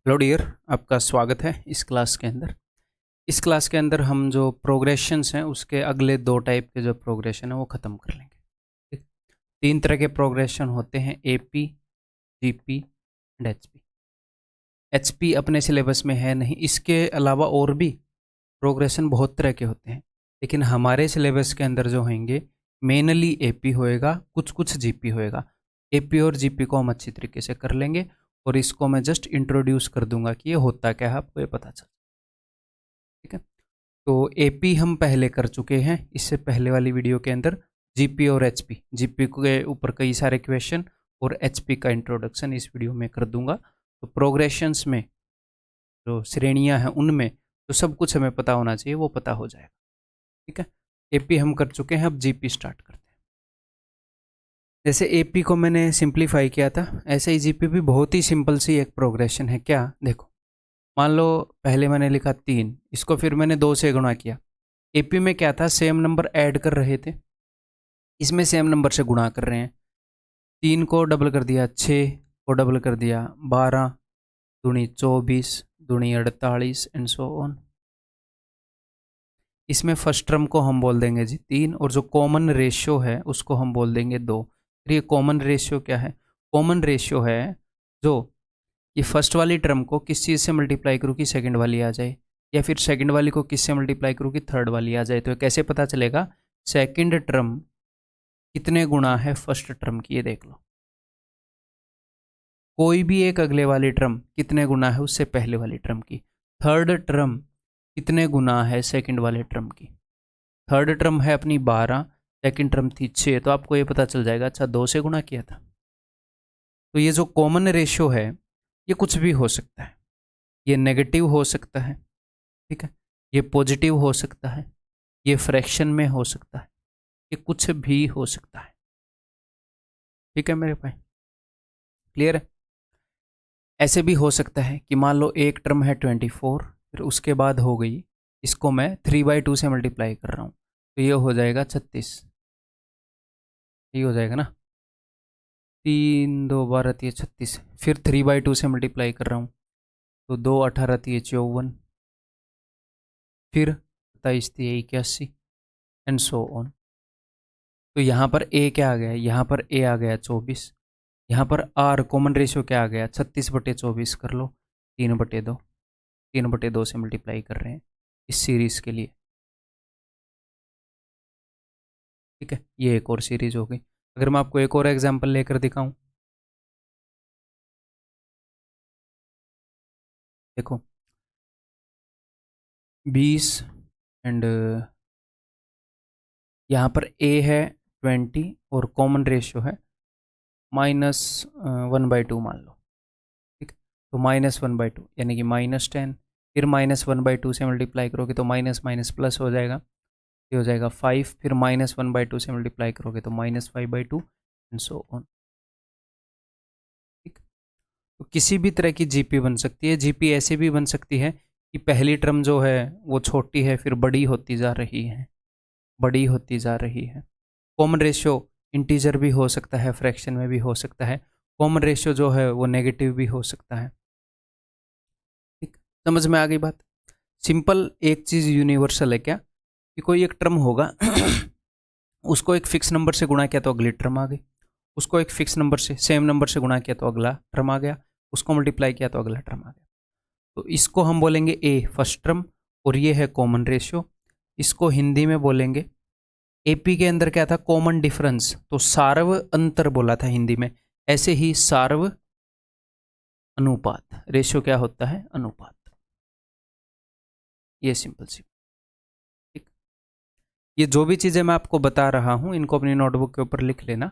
Hello dear, आपका स्वागत है इस क्लास के अंदर। इस क्लास के अंदर हम जो प्रोग्रेशंस हैं उसके अगले दो टाइप के जो प्रोग्रेशन है वो ख़त्म कर लेंगे। ठीक। तीन तरह के प्रोग्रेशन होते हैं, AP, GP and HP. HP अपने सिलेबस में है नहीं, इसके अलावा और भी प्रोग्रेशन बहुत तरह के होते हैं, लेकिन हमारे सिलेबस के अंदर जो होंगे मेनली एपी होएगा, कुछ कुछ जीपी होएगा। एपी और जीपी को हम अच्छी तरीके से कर लेंगे और इसको मैं जस्ट इंट्रोड्यूस कर दूंगा कि ये होता क्या है, आपको ये पता चल। ठीक है, तो एपी हम पहले कर चुके हैं इससे पहले वाली वीडियो के अंदर। जीपी और एचपी, जीपी के ऊपर कई सारे क्वेश्चन और एचपी का इंट्रोडक्शन इस वीडियो में कर दूंगा। तो प्रोग्रेशंस में जो श्रेणियां हैं उनमें तो सब कुछ हमें पता होना चाहिए, वो पता हो जाएगा। ठीक है, एपी हम कर चुके हैं, अब जीपी स्टार्ट करते हैं। जैसे एपी को मैंने सिंप्लीफाई किया था, ऐसे ही जीपी भी बहुत ही सिंपल सी एक प्रोग्रेशन है। क्या, देखो, मान लो पहले मैंने लिखा 3, इसको फिर मैंने 2 से गुणा किया। एपी में क्या था, सेम नंबर ऐड कर रहे थे, इसमें सेम नंबर से गुणा कर रहे हैं। 3 को डबल कर दिया, 6 को डबल कर दिया, 12 दूनी 24 दूनी 48 एंड सो ऑन। इसमें फर्स्ट टर्म को हम बोल देंगे जी 3, और जो कॉमन रेशियो है उसको हम बोल देंगे 2। फिर ये कॉमन रेशियो क्या है, कॉमन रेशियो है जो ये फर्स्ट वाली टर्म को किस चीज़ से मल्टीप्लाई करूँ कि सेकंड वाली आ जाए, या फिर सेकंड वाली को किस से मल्टीप्लाई करूँ कि थर्ड वाली आ जाए। तो कैसे पता चलेगा सेकंड टर्म कितने गुना है फर्स्ट टर्म की, ये देख लो। कोई भी एक अगले वाली टर्म कितने गुना है उससे पहले वाली टर्म की। थर्ड टर्म कितने गुना है सेकंड वाले टर्म की। थर्ड टर्म है अपनी 12, सेकंड टर्म थी 6, तो आपको ये पता चल जाएगा अच्छा 2 से गुना किया था। तो ये जो कॉमन रेशियो है ये कुछ भी हो सकता है, ये नेगेटिव हो सकता है, ठीक है, ये पॉजिटिव हो सकता है, ये फ्रैक्शन में हो सकता है, ये कुछ भी हो सकता है। ठीक है मेरे भाई, क्लियर है। ऐसे भी हो सकता है कि मान लो एक टर्म है 24, फिर उसके बाद हो गई, इसको मैं 3/2 से मल्टीप्लाई कर रहा हूँ, तो ये हो जाएगा 36। ये हो जाएगा ना, 3 2 12 3 36, फिर 3/2 से मल्टीप्लाई कर रहा हूँ, तो 2 18 3 54, फिर 27 3 81 एंड सो ऑन। तो यहाँ पर ए क्या आ गया, यहाँ पर ए आ गया 24, यहाँ पर आर कॉमन रेशियो क्या आ गया 36/24 कर लो, 3/2, 3/2 से मल्टीप्लाई कर रहे हैं इस सीरीज़ के लिए। ठीक है, ये एक और सीरीज हो गई। अगर मैं आपको एक और एग्जांपल लेकर दिखाऊं, देखो 20 एंड यहाँ पर ए है 20 और कॉमन रेशियो है -1/2 मान लो। ठीक, तो -1/2 यानी कि -10, फिर -1/2 से मल्टीप्लाई करोगे तो माइनस माइनस प्लस हो जाएगा, ये हो जाएगा 5, फिर -1/2 से मल्टीप्लाई करोगे तो -5/2 एंड सो ऑन। ठीक, तो किसी भी तरह की जीपी बन सकती है। जीपी ऐसे भी बन सकती है कि पहली टर्म जो है वो छोटी है, फिर बड़ी होती जा रही है, बड़ी होती जा रही है। कॉमन रेशियो इंटीजर भी हो सकता है, फ्रैक्शन में भी हो सकता है। कॉमन रेशियो जो है वो नेगेटिव भी हो सकता है। ठीक, समझ में आ गई बात। सिंपल एक चीज़ यूनिवर्सल है क्या, कि कोई एक टर्म होगा उसको एक फिक्स नंबर से गुणा किया तो अगली टर्म आ गई, उसको एक फिक्स नंबर से सेम नंबर से गुणा किया तो अगला टर्म आ गया, उसको मल्टीप्लाई किया तो अगला टर्म आ गया। तो इसको हम बोलेंगे ए फर्स्ट टर्म, और ये है कॉमन रेशियो। इसको हिंदी में बोलेंगे, एपी के अंदर क्या था, कॉमन डिफरेंस, तो सार्व अंतर बोला था हिंदी में। ऐसे ही सार्व अनुपात, रेशियो क्या होता है, अनुपात। ये सिंपल सी। ठीक, ये जो भी चीज़ें मैं आपको बता रहा हूँ इनको अपनी नोटबुक के ऊपर लिख लेना।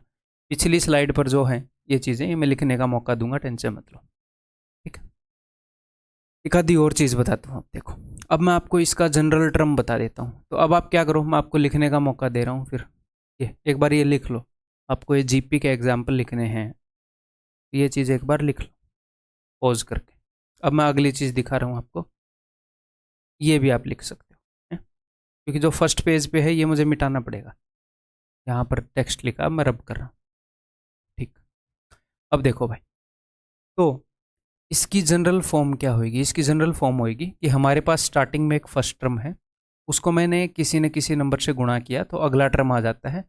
पिछली स्लाइड पर जो है ये चीज़ें, ये मैं लिखने का मौका दूंगा, टेंशन मत लो। ठीक है, एक आधी और चीज़ बताता हूँ। देखो, अब मैं आपको इसका जनरल टर्म बता देता हूँ, तो अब आप क्या करो, मैं आपको लिखने का मौका दे रहा हूँ। फिर ये एक बार ये लिख लो, आपको ये जीपी के एग्जाम्पल लिखने हैं, ये चीज़ एक बार लिख लो पॉज करके। अब मैं अगली चीज़ दिखा रहा हूँ आपको, ये भी आप लिख सकते हो, है? क्योंकि जो फर्स्ट पेज पे है ये मुझे मिटाना पड़ेगा, यहाँ पर टेक्स्ट लिखा, मैं रब कर रहा हूँ। ठीक, अब देखो भाई, तो इसकी जनरल फॉर्म क्या होगी? इसकी जनरल फॉर्म होगी कि हमारे पास स्टार्टिंग में एक फर्स्ट टर्म है, उसको मैंने किसी न किसी नंबर से गुणा किया तो अगला टर्म आ जाता है।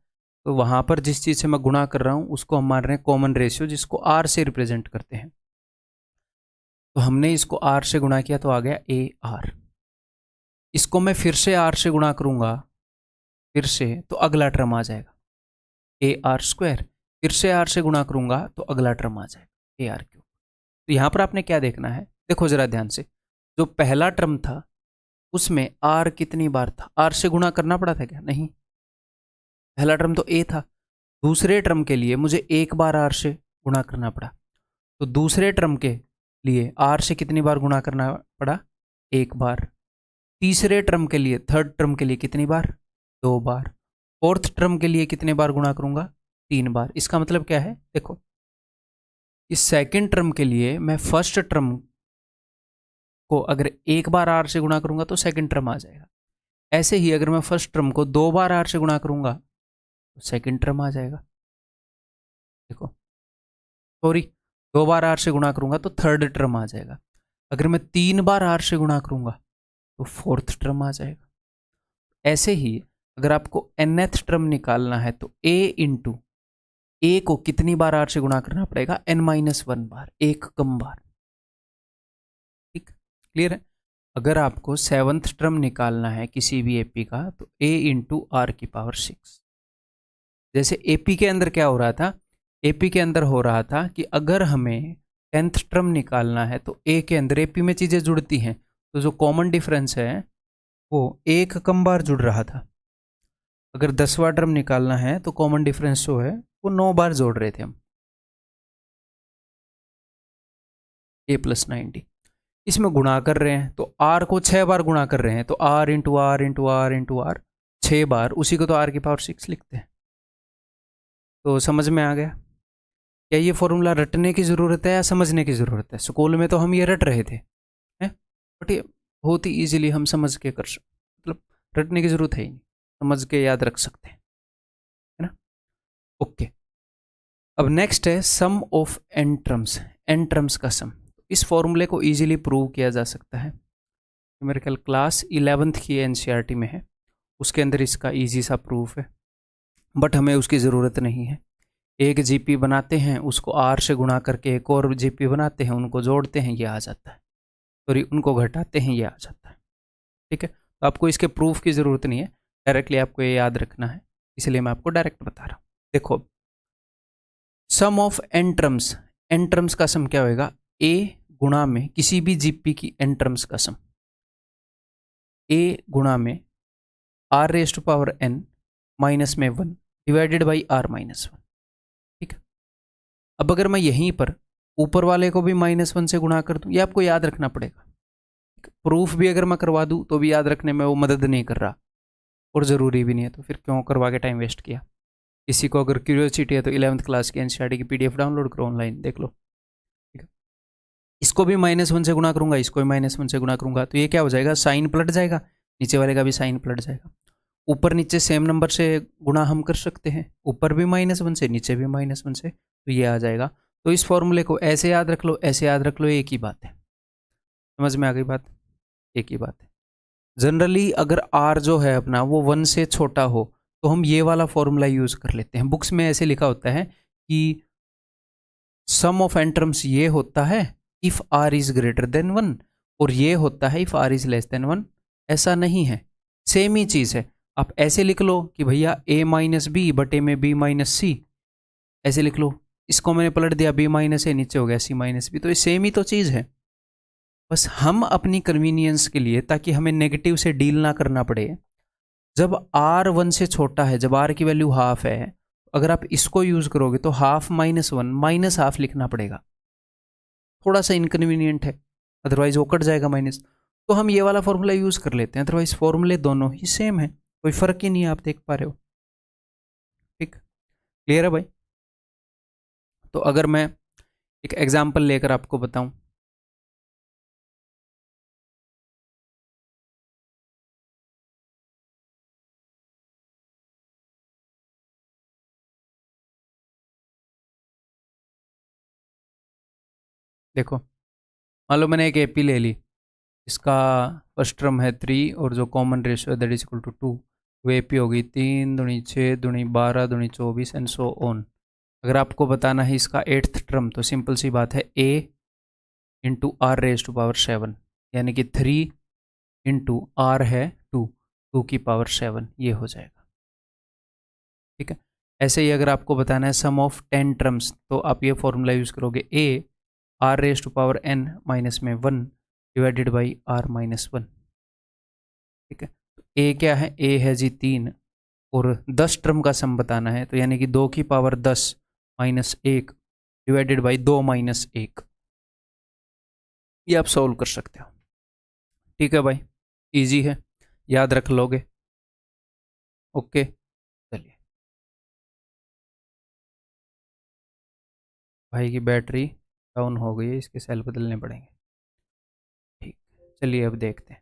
तो वहाँ पर जिस चीज़ से मैं गुणा कर रहा हूँ उसको हम मान रहे हैं कॉमन रेशियो, जिसको आर से रिप्रेजेंट करते हैं। तो हमने इसको आर से गुणा किया तो आ गया ए आर। इसको मैं फिर से आर से गुणा करूँगा, फिर से, तो अगला टर्म आ जाएगा ए आर स्क्वायर। फिर से आर से गुणा करूँगा तो अगला टर्म आ जाएगा ए आर क्यूब। तो यहाँ पर आपने क्या देखना है, देखो ज़रा ध्यान से, जो पहला टर्म था उसमें आर कितनी बार था? आर से गुणा करना पड़ा था क्या? नहीं, पहला टर्म तो ए था। दूसरे टर्म के लिए मुझे एक बार आर से गुणा करना पड़ा, तो दूसरे टर्म के लिए आर से कितनी बार गुणा करना पड़ा? एक बार। तीसरे टर्म के लिए, थर्ड टर्म के लिए कितनी बार? दो बार। फोर्थ टर्म के लिए कितने बार गुणा करूंगा? तीन बार। इसका मतलब क्या है? देखो, इस सेकंड टर्म के लिए मैं फर्स्ट टर्म को अगर एक बार आर से गुणा करूंगा तो सेकंड टर्म आ जाएगा। ऐसे ही अगर मैं फर्स्ट टर्म को दो बार आर से गुणा करूंगा तो सेकंड टर्म आ जाएगा। देखो, सॉरी, दो बार आर से गुणा करूंगा तो थर्ड टर्म आ जाएगा। अगर मैं तीन बार आर से गुणा करूंगा तो फोर्थ टर्म आ जाएगा। ऐसे ही अगर आपको nth टर्म निकालना है तो a इंटू ए को कितनी बार आर से गुणा करना पड़ेगा? n-1 बार, एक कम बार। ठीक, क्लियर है? अगर आपको सेवंथ टर्म निकालना है किसी भी एपी का तो a इंटू आर की पावर 6। जैसे एपी के अंदर क्या हो रहा था? एपी के अंदर हो रहा था कि अगर हमें 10th टर्म निकालना है तो ए के अंदर, एपी में चीज़ें जुड़ती हैं, तो जो कॉमन डिफरेंस है वो एक कम बार जुड़ रहा था। अगर 10वां टर्म निकालना है तो कॉमन डिफरेंस जो है वो 9 बार जोड़ रहे थे हम, a प्लस 90। इसमें गुणा कर रहे हैं तो आर को 6 बार गुणा कर रहे हैं, तो r into r into r into r 6 बार, उसी को तो आर की पावर 6 लिखते हैं। तो समझ में आ गया? क्या ये फॉर्मूला रटने की ज़रूरत है या समझने की ज़रूरत है? स्कूल में तो हम ये रट रहे थे, हैं, बट ये बहुत ही ईजिली हम समझ के कर सकते, मतलब रटने की ज़रूरत है ही नहीं, समझ के याद रख सकते हैं, है ना? ओके, अब नेक्स्ट है sum of n terms, n terms का सम। इस फॉर्मूले को ईजिली प्रूव किया जा सकता है। मेरे ख्याल क्लास 11th की एनसीईआरटी में है, उसके अंदर इसका ईजी सा प्रूफ है, बट हमें उसकी ज़रूरत नहीं है। एक जीपी बनाते हैं, उसको आर से गुणा करके एक और जीपी बनाते हैं, उनको जोड़ते हैं, ये आ जाता है। सॉरी, उनको घटाते हैं, ये आ जाता है। ठीक है, तो आपको इसके प्रूफ की ज़रूरत नहीं है, डायरेक्टली आपको ये याद रखना है, इसलिए मैं आपको डायरेक्ट बता रहा हूँ। देखो, sum of n terms, n terms का सम क्या होगा? ए गुणा में किसी भी जीपी की एन टर्म्स का सम, ए गुणा में r raise to power n minus में 1 डिवाइडेड बाई आर माइनस 1। ठीक है, अब अगर मैं यहीं पर ऊपर वाले को भी -1 से गुणा कर दूं, ये आपको याद रखना पड़ेगा। प्रूफ भी अगर मैं करवा दूं तो भी याद रखने में वो मदद नहीं कर रहा, और ज़रूरी भी नहीं है, तो फिर क्यों करवा के टाइम वेस्ट किया। किसी को अगर क्यूरियोसिटी है तो 11th क्लास की एनसीईआरटी की पीडीएफ डाउनलोड करो, ऑनलाइन देख लो। ठीक है, इसको भी -1 से गुणा करूंगा, इसको भी -1 से गुणा करूंगा, तो ये क्या हो जाएगा? साइन पलट जाएगा, नीचे वाले का भी साइन पलट जाएगा। ऊपर नीचे सेम नंबर से गुणा हम कर सकते हैं, ऊपर भी -1 से, नीचे भी -1 से, तो ये आ जाएगा। तो इस फॉर्मूले को ऐसे याद रख लो, ऐसे याद रख लो, एक ही बात है। समझ में आ गई बात? एक ही बात है। जनरली अगर आर जो है अपना वो 1 से छोटा हो तो हम ये वाला फॉर्मूला यूज कर लेते हैं। बुक्स में ऐसे लिखा होता है कि सम ऑफ एन टर्म्स ये होता है if r is greater than 1, और ये होता है if r is less than 1। ऐसा नहीं है, सेम ही चीज़ है। आप ऐसे लिख लो कि भैया a माइनस बी बटे में b माइनस सी, ऐसे लिख लो। इसको मैंने पलट दिया, b माइनस ए नीचे हो गया c माइनस बी, तो ये सेम ही तो चीज़ है। बस हम अपनी कन्वीनियंस के लिए, ताकि हमें नेगेटिव से डील ना करना पड़े, जब r 1 से छोटा है, जब r की वैल्यू हाफ है, अगर आप इसको यूज करोगे तो हाफ -1 माइनस हाफ लिखना पड़ेगा। थोड़ा सा इनकन्वीनियंट है, अदरवाइज वो कट जाएगा माइनस। तो हम ये वाला फॉर्मूला यूज कर लेते हैं, अदरवाइज फॉर्मूले दोनों ही सेम है, कोई फर्क ही नहीं है, आप देख पा रहे हो। ठीक, क्लियर है भाई? तो अगर मैं एक एग्जाम्पल लेकर आपको बताऊं, देखो मान लो मैंने एक एपी ले ली, इसका फर्स्ट टर्म है 3 और जो कॉमन रेशियो है दैट इज इक्वल टू 2, वो एपी होगी 3 दूनी 6 दूनी 12 दूनी 24 एंड सो ऑन। अगर आपको बताना है इसका 8th टर्म तो सिंपल सी बात है a into r raise to power 7, यानी कि 3 इंटू आर है 2 की पावर 7, ये हो जाएगा। ठीक है, ऐसे ही अगर आपको बताना है सम ऑफ 10 टर्म्स तो आप ये फॉर्मूला यूज करोगे, a r raise to power n minus में 1 डिवाइडेड बाई आर माइनस 1। ठीक है, तो a क्या है, a है जी 3 और 10 टर्म का सम बताना है, तो यानी कि 2 की power 10 minus 1 divided by 2 minus 1, ये आप सॉल्व कर सकते हो। ठीक है भाई, इजी है, याद रख लोगे। ओके, चलिए। भाई की बैटरी डाउन हो गई है, इसके सेल बदलने पड़ेंगे। ठीक, चलिए अब देखते हैं।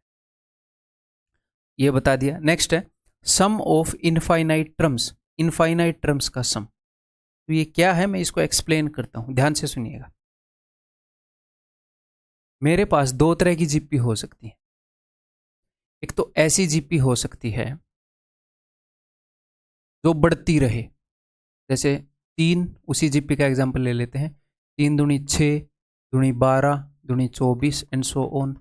ये बता दिया। नेक्स्ट है sum of infinite terms, infinite terms का सम। तो ये क्या है, मैं इसको एक्सप्लेन करता हूं, ध्यान से सुनिएगा। मेरे पास दो तरह की जीपी हो सकती है। एक तो ऐसी जीपी हो सकती है जो बढ़ती रहे, जैसे 3, उसी जीपी का एग्जांपल ले लेते हैं, 3 दूनी 6 दूनी 12 दूनी 24 एंड सो ऑन।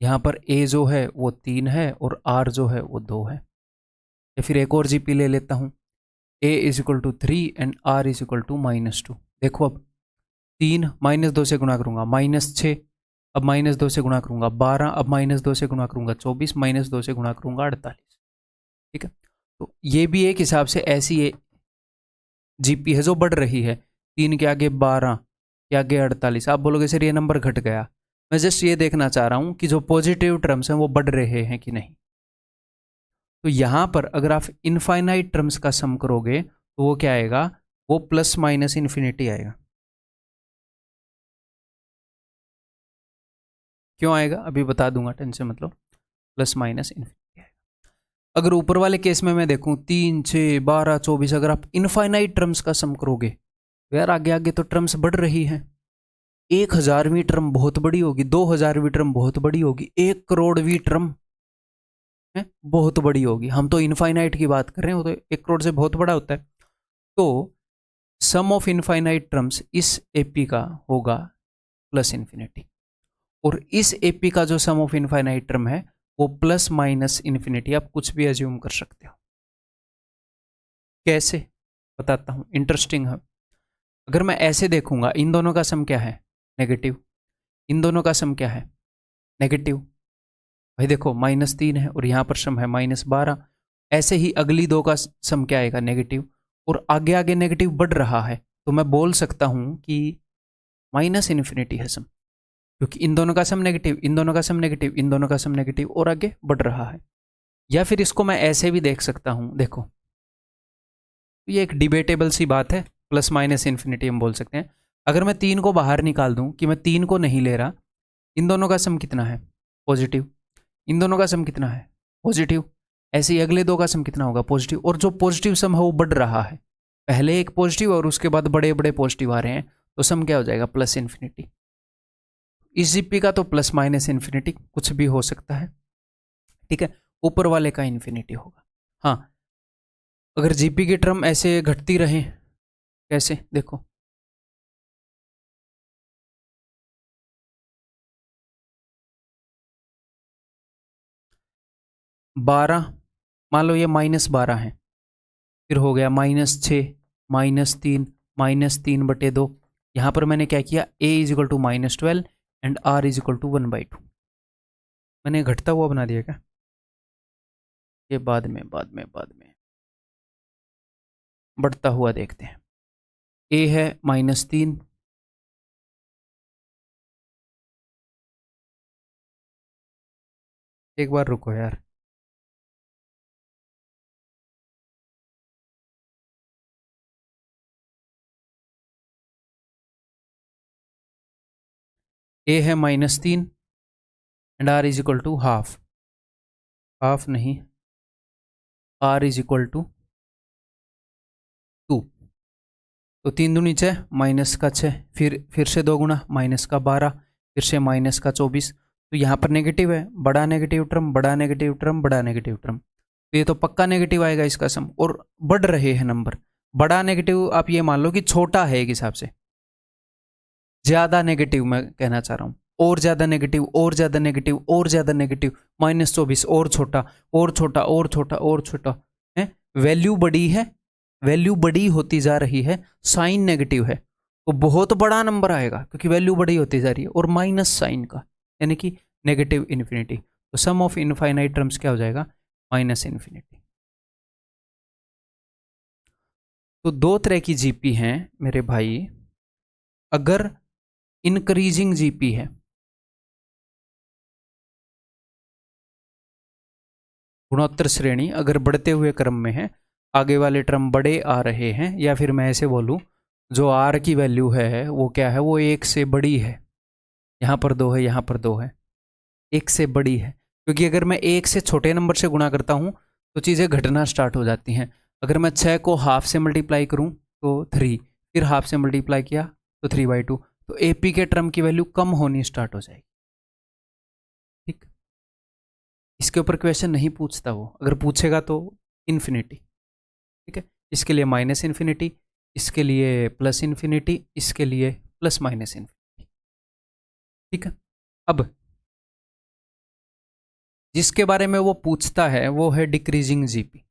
यहाँ पर ए जो है वो 3 है और आर जो है वो 2 है। या फिर एक और जीपी ले लेता हूँ, a is equal to 3 and r is equal to -2। देखो अब 3 -2 से गुणा करूंगा -6, अब -2 से गुणा करूंगा 12, अब -2 से गुणा करूंगा 24, -2 से गुणा करूंगा 48। ठीक है, तो ये भी एक हिसाब से ऐसी जीपी है जो बढ़ रही है, 3 के आगे 12 के आगे 48। आप बोलोगे सर ये नंबर घट गया, मैं जस्ट ये देखना चाह रहा हूं कि जो पॉजिटिव टर्म्स हैं वो बढ़ रहे हैं कि नहीं। तो यहां पर अगर आप इनफाइनाइट टर्म्स का सम करोगे तो वो क्या आएगा, वो प्लस माइनस इन्फिनिटी आएगा। क्यों आएगा अभी बता दूंगा, टेंशन मतलब, प्लस माइनस इन्फिनिटी आएगा। अगर ऊपर वाले केस में मैं देखूं 3 6 12 24, अगर आप इनफाइनाइट टर्म्स का सम करोगे तो यार आगे आगे तो टर्म्स बढ़ रही है। 1000वीं टर्म बहुत बड़ी होगी, 2000वीं टर्म बहुत बड़ी होगी, 1 करोड़वीं टर्म है बहुत बड़ी होगी। हम तो इनफाइनाइट की बात कर रहे हैं, वो तो 1 करोड़ से बहुत बड़ा होता है। तो सम ऑफ इनफाइनाइट टर्म्स इस एपी का होगा प्लस इन्फिनिटी, और इस एपी का जो सम ऑफ इनफाइनाइट टर्म है वो प्लस माइनस इन्फिनिटी। आप कुछ भी अज्यूम कर सकते हो। कैसे बताता हूं, इंटरेस्टिंग है। अगर मैं ऐसे देखूंगा, इन दोनों का सम क्या है, नेगेटिव, इन दोनों का सम क्या है, नेगेटिव। भाई देखो -3 है और यहां पर सम है -12, ऐसे ही अगली दो का सम क्या आएगा, नेगेटिव, और आगे आगे नेगेटिव बढ़ रहा है, तो मैं बोल सकता हूं कि माइनस इन्फिनिटी है सम, क्योंकि इन दोनों का सम नेगेटिव, इन दोनों का सम नेगेटिव, इन दोनों का सम नेगेटिव और आगे बढ़ रहा है। या फिर इसको मैं ऐसे भी देख सकता हूं, देखो ये एक डिबेटेबल सी बात है, प्लस माइनस इन्फिनिटी हम बोल सकते हैं। अगर मैं 3 को बाहर निकाल दूं कि मैं 3 को नहीं ले रहा, इन दोनों का सम कितना है, पॉजिटिव, इन दोनों का सम कितना है, पॉजिटिव, ऐसे ही अगले दो का सम कितना होगा, पॉजिटिव, और जो पॉजिटिव सम है वो बढ़ रहा है। पहले एक पॉजिटिव और उसके बाद बड़े बड़े पॉजिटिव आ रहे हैं, तो सम क्या हो जाएगा, प्लस इन्फिनिटी। इस जीपी का तो प्लस माइनस इन्फिनिटी कुछ भी हो सकता है। ठीक है, ऊपर वाले का इन्फिनिटी होगा। हाँ, अगर जीपी की टर्म ऐसे घटती रहे, कैसे देखो, बारह, मान लो ये -12 है, फिर हो गया -6 -3 -3/2। यहां पर मैंने क्या किया, a is equal to -12 and r is equal to 1/2। मैंने घटता हुआ बना दिया क्या, ये बाद में बढ़ता हुआ देखते हैं। a है -3, एक बार रुको यार, a है -3 and r is equal to half, half नहीं, r इज इक्वल टू 2। तो 3 दूनी 6 -6, फिर से 2 गुना -12, फिर से माइनस का 24, तो यहाँ पर नेगेटिव है, बड़ा नेगेटिव टर्म, बड़ा नेगेटिव टर्म, बड़ा नेगेटिव टर्म, तो ये तो पक्का नेगेटिव आएगा इसका सम, और बढ़ रहे हैं नंबर। बड़ा नेगेटिव आप ये मान लो कि छोटा है एक हिसाब से, ज़्यादा नेगेटिव मैं कहना चाह रहा हूँ, और ज़्यादा नेगेटिव, और ज़्यादा नेगेटिव, और ज़्यादा नेगेटिव, -24 और छोटा, और छोटा, और छोटा, और छोटा है। वैल्यू बड़ी है, वैल्यू बड़ी होती जा रही है, साइन नेगेटिव है, तो बहुत बड़ा नंबर आएगा क्योंकि वैल्यू बड़ी होती जा रही है, और माइनस साइन का यानी कि नेगेटिव इन्फिनिटी, तो सम ऑफ इनफाइनाइट टर्म्स क्या हो जाएगा, माइनस इन्फिनिटी। तो दो तरह की जीपी हैं मेरे भाई। अगर इंक्रीजिंग जीपी है, गुणोत्तर श्रेणी अगर बढ़ते हुए क्रम में है, आगे वाले टर्म बड़े आ रहे हैं, या फिर मैं ऐसे बोलूं जो आर की वैल्यू है वो क्या है, वो 1 से बड़ी है, यहाँ पर 2 है, यहाँ पर 2 है, 1 से बड़ी है, क्योंकि अगर मैं 1 से छोटे नंबर से गुणा करता हूँ तो चीज़ें घटना स्टार्ट हो जाती हैं। अगर मैं 6 को हाफ से मल्टीप्लाई करूँ तो 3, फिर हाफ से मल्टीप्लाई किया तो 3/2, तो AP के टर्म की वैल्यू कम होनी स्टार्ट हो जाएगी। ठीक, इसके ऊपर क्वेश्चन नहीं पूछता वो, अगर पूछेगा तो इन्फिनिटी। ठीक है, इसके लिए माइनस इन्फिनिटी, इसके लिए प्लस इन्फिनिटी, इसके लिए प्लस माइनस इन्फिनिटी। ठीक है, अब जिसके बारे में वो पूछता है वो है डिक्रीजिंग जीपी।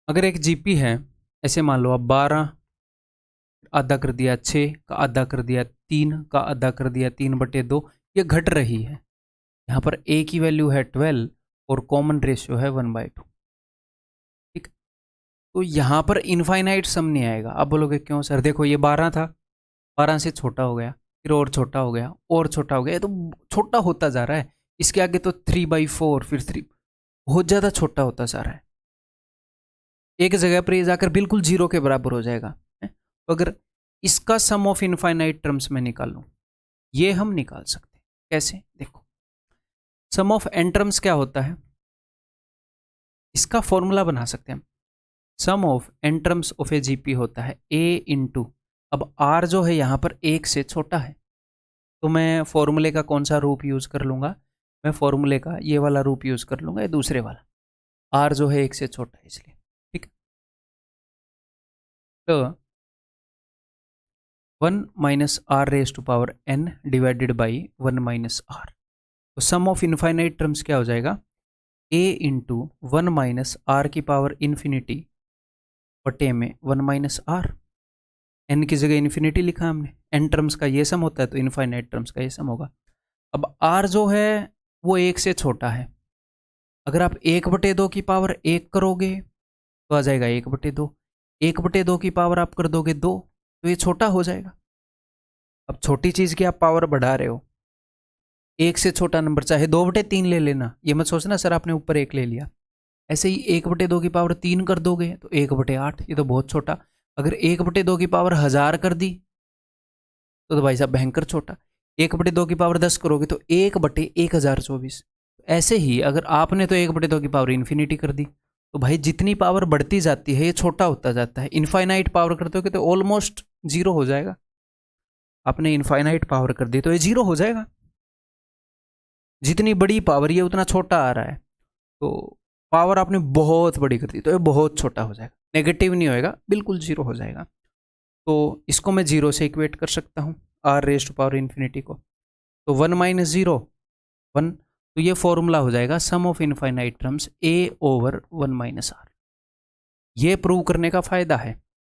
अगर एक जीपी है, ऐसे मान लो अब 12 आधा कर दिया, 6 का आधा कर दिया, 3 का आधा कर दिया, 3/2, ये घट रही है। यहाँ पर a की वैल्यू है 12 और कॉमन रेशियो है 1/2। ठीक, तो यहाँ पर इनफाइनाइट सम नहीं आएगा। अब बोलोगे क्यों सर, देखो ये 12 था, 12 से छोटा हो गया, फिर और छोटा हो गया, और छोटा हो गया, ये तो छोटा होता जा रहा है। इसके आगे तो 3/4, फिर 3, बहुत ज़्यादा छोटा होता जा रहा है। एक जगह पर ये जाकर बिल्कुल 0 के बराबर हो जाएगा। तो अगर इसका सम ऑफ इनफाइनाइट टर्म्स में निकालूं, ये हम निकाल सकते हैं। कैसे, देखो सम ऑफ एन टर्म्स क्या होता है, इसका फॉर्मूला बना सकते हैं हम। Sum of n terms of a GP होता है a इंटू, अब r जो है यहाँ पर 1 से छोटा है, तो मैं फॉर्मूले का कौन सा रूप यूज कर लूंगा, मैं फॉर्मूले का ये वाला रूप यूज कर लूंगा, ये दूसरे वाला, r जो है 1 से छोटा है इसलिए। ठीक, तो 1 minus r raise to power n divided by 1 minus r, तो सम ऑफ इनफाइनाइट टर्म्स क्या हो जाएगा, a इंटू 1 माइनस आर की पावर इन्फिनिटी बटे में 1 माइनस आर, एन की जगह इन्फिनिटी लिखा हमने, एन टर्म्स का ये सम होता है तो इनफाइनाइट टर्म्स का ये सम होगा। अब आर जो है वो 1 से छोटा है, अगर आप 1/2 की पावर 1 करोगे तो आ जाएगा 1/2, 1/2 की पावर आप कर दोगे 2, तो ये छोटा हो जाएगा। अब छोटी चीज़ की आप पावर बढ़ा रहे हो, 1 से छोटा नंबर चाहे 2/3 ले लेना, ये मत सोचना सर आपने ऊपर 1 ले लिया। ऐसे ही 1/2 की पावर 3 कर दोगे तो 1/8, ये तो बहुत छोटा। अगर 1/2 की पावर 1000 कर दी तो भाई साहब भयंकर छोटा। 1/2 की पावर 10 करोगे तो 1/1024। ऐसे ही अगर आपने तो 1/2 की पावर इन्फिनिटी कर दी, तो भाई जितनी पावर बढ़ती जाती है ये छोटा होता जाता है। इनफाइनाइट पावर कर दोगे तो ऑलमोस्ट 0 हो जाएगा। आपने इनफाइनाइट पावर कर दी तो ये 0 हो जाएगा। जितनी बड़ी पावर ये उतना छोटा आ रहा है, तो पावर आपने बहुत बड़ी कर दी तो ये बहुत छोटा हो जाएगा, नेगेटिव नहीं होएगा, बिल्कुल 0 हो जाएगा। तो इसको मैं 0 से इक्वेट कर सकता हूँ r raise to power infinity को, तो 1 माइनस 0 1, तो ये फॉर्मूला हो जाएगा sum of infinite terms a/1 minus r. ये प्रूव करने का फायदा है,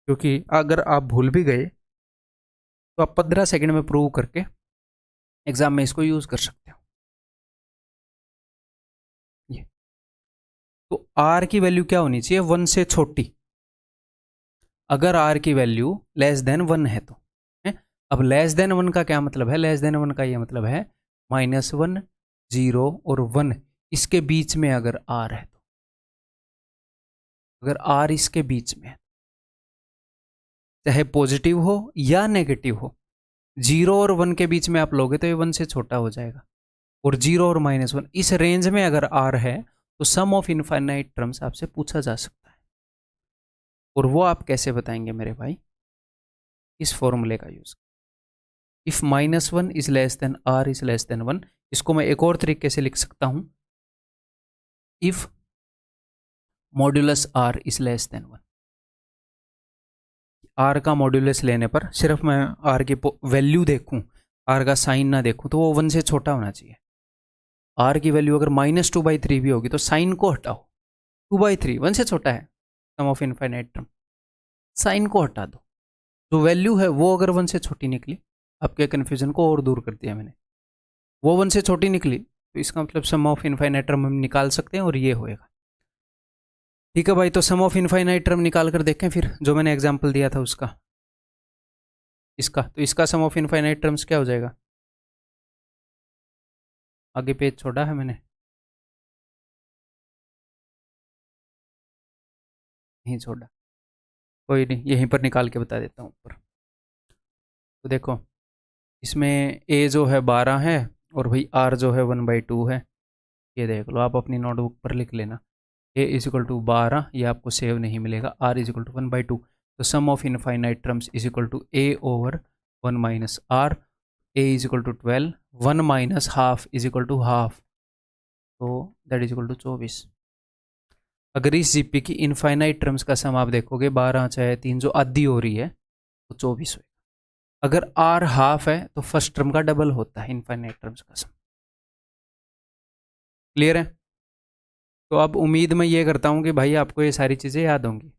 क्योंकि अगर आप भूल भी गए तो आप 15 सेकंड में प्रूव करके एग्जाम में इसको यूज कर सकते हो। ये तो r की वैल्यू क्या होनी चाहिए, 1 से छोटी। अगर r की वैल्यू लेस देन 1 है तो है? अब लेस देन 1 का क्या मतलब है, लेस देन 1 का ये मतलब है -1 0 और 1 इसके बीच में अगर r है, तो अगर r इसके बीच में है, चाहे पॉजिटिव हो या नेगेटिव हो, 0 और 1 के बीच में आप लोगे तो ये 1 से छोटा हो जाएगा, और 0 और -1 इस रेंज में अगर r है तो सम ऑफ इनफाइनाइट टर्म्स आपसे पूछा जा सकता है, और वो आप कैसे बताएंगे मेरे भाई? इस फॉर्मूले का use, if -1 is less then r is less than 1, इसको मैं एक और तरीके से लिख सकता हूं, if modulus r is less than 1। r का मॉड्यूलस लेने पर सिर्फ मैं r की वैल्यू देखूं, r का साइन ना देखूं, तो वो 1 से छोटा होना चाहिए। r की वैल्यू अगर -2/3 भी होगी तो साइन को हटाओ, 2/3 1 से छोटा है, sum of infinite term, sign को हटा दो, जो वैल्यू है वो अगर 1 से छोटी निकली, आपके कन्फ्यूजन को और दूर कर दिया मैंने, वो 1 से छोटी निकली तो इसका मतलब सम ऑफ इनफाइनाइट टर्म हम निकाल सकते हैं और ये होएगा। ठीक है भाई, तो सम ऑफ इनफाइनाइट टर्म निकाल कर देखें फिर, जो मैंने एग्जांपल दिया था उसका, इसका, तो इसका सम ऑफ इनफाइनाइट टर्म्स क्या हो जाएगा? आगे पेज छोड़ा है मैंने, नहीं छोड़ा, कोई नहीं, यहीं पर निकाल के बता देता हूँ ऊपर। तो देखो, इसमें a जो है 12 है, और भाई r जो है 1/2 है, ये देख लो, आप अपनी नोटबुक पर लिख लेना, a इजिकल टू 12, ये आपको सेव नहीं मिलेगा, r इजिकल टू 1/2, तो sum of infinite terms equal to a over 1 minus r, a equal to 12, 1 minus half equal to half, तो दैट इजिकल टू 24। अगर इस जीपी की इनफाइनाइट टर्म्स का सम आप देखोगे, 12 चाहे 3 जो आधी हो रही है, तो 24 होगा। अगर r हाफ है तो फर्स्ट टर्म का डबल होता है इनफाइनाइट टर्म्स का सम। क्लियर है? तो अब उम्मीद मैं ये करता हूँ कि भाई आपको ये सारी चीज़ें याद होंगी,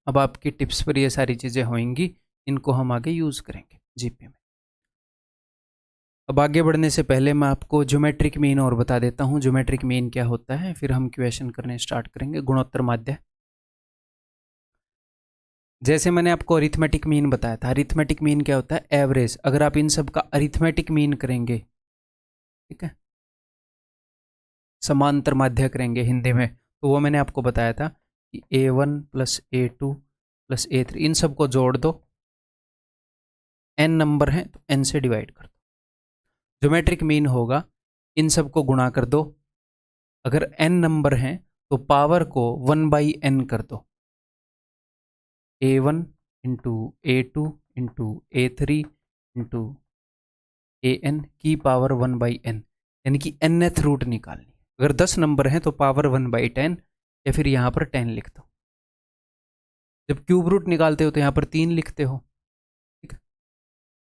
अब आपकी टिप्स पर ये सारी चीज़ें होंगी, इनको हम आगे यूज़ करेंगे जीपी में। अब आगे बढ़ने से पहले मैं आपको ज्योमेट्रिक मीन और बता देता हूँ, ज्योमेट्रिक मीन क्या होता है, फिर हम क्वेश्चन करने स्टार्ट करेंगे। गुणोत्तर माध्य, जैसे मैंने आपको अरिथमेटिक मीन बताया था, अरिथमेटिक मीन क्या होता है? एवरेज। अगर आप इन सब का अरिथमेटिक मीन करेंगे, ठीक है, समांतर माध्य करेंगे हिंदी में, तो वो मैंने आपको बताया था कि a1 plus a2 plus a3, इन सब को जोड़ दो, n नंबर है तो n से डिवाइड कर दो, ज्योमेट्रिक मीन होगा, इन सब को गुणा कर दो, अगर n नंबर हैं तो पावर को 1/n कर दो, a1 into a2 into a3 into an की पावर 1/n, यानी कि nth रूट निकालनी। अगर 10 नंबर हैं तो पावर 1/10, या फिर यहाँ पर 10 लिख दो। जब क्यूब रूट निकालते हो तो यहाँ पर 3 लिखते हो, ठीक है,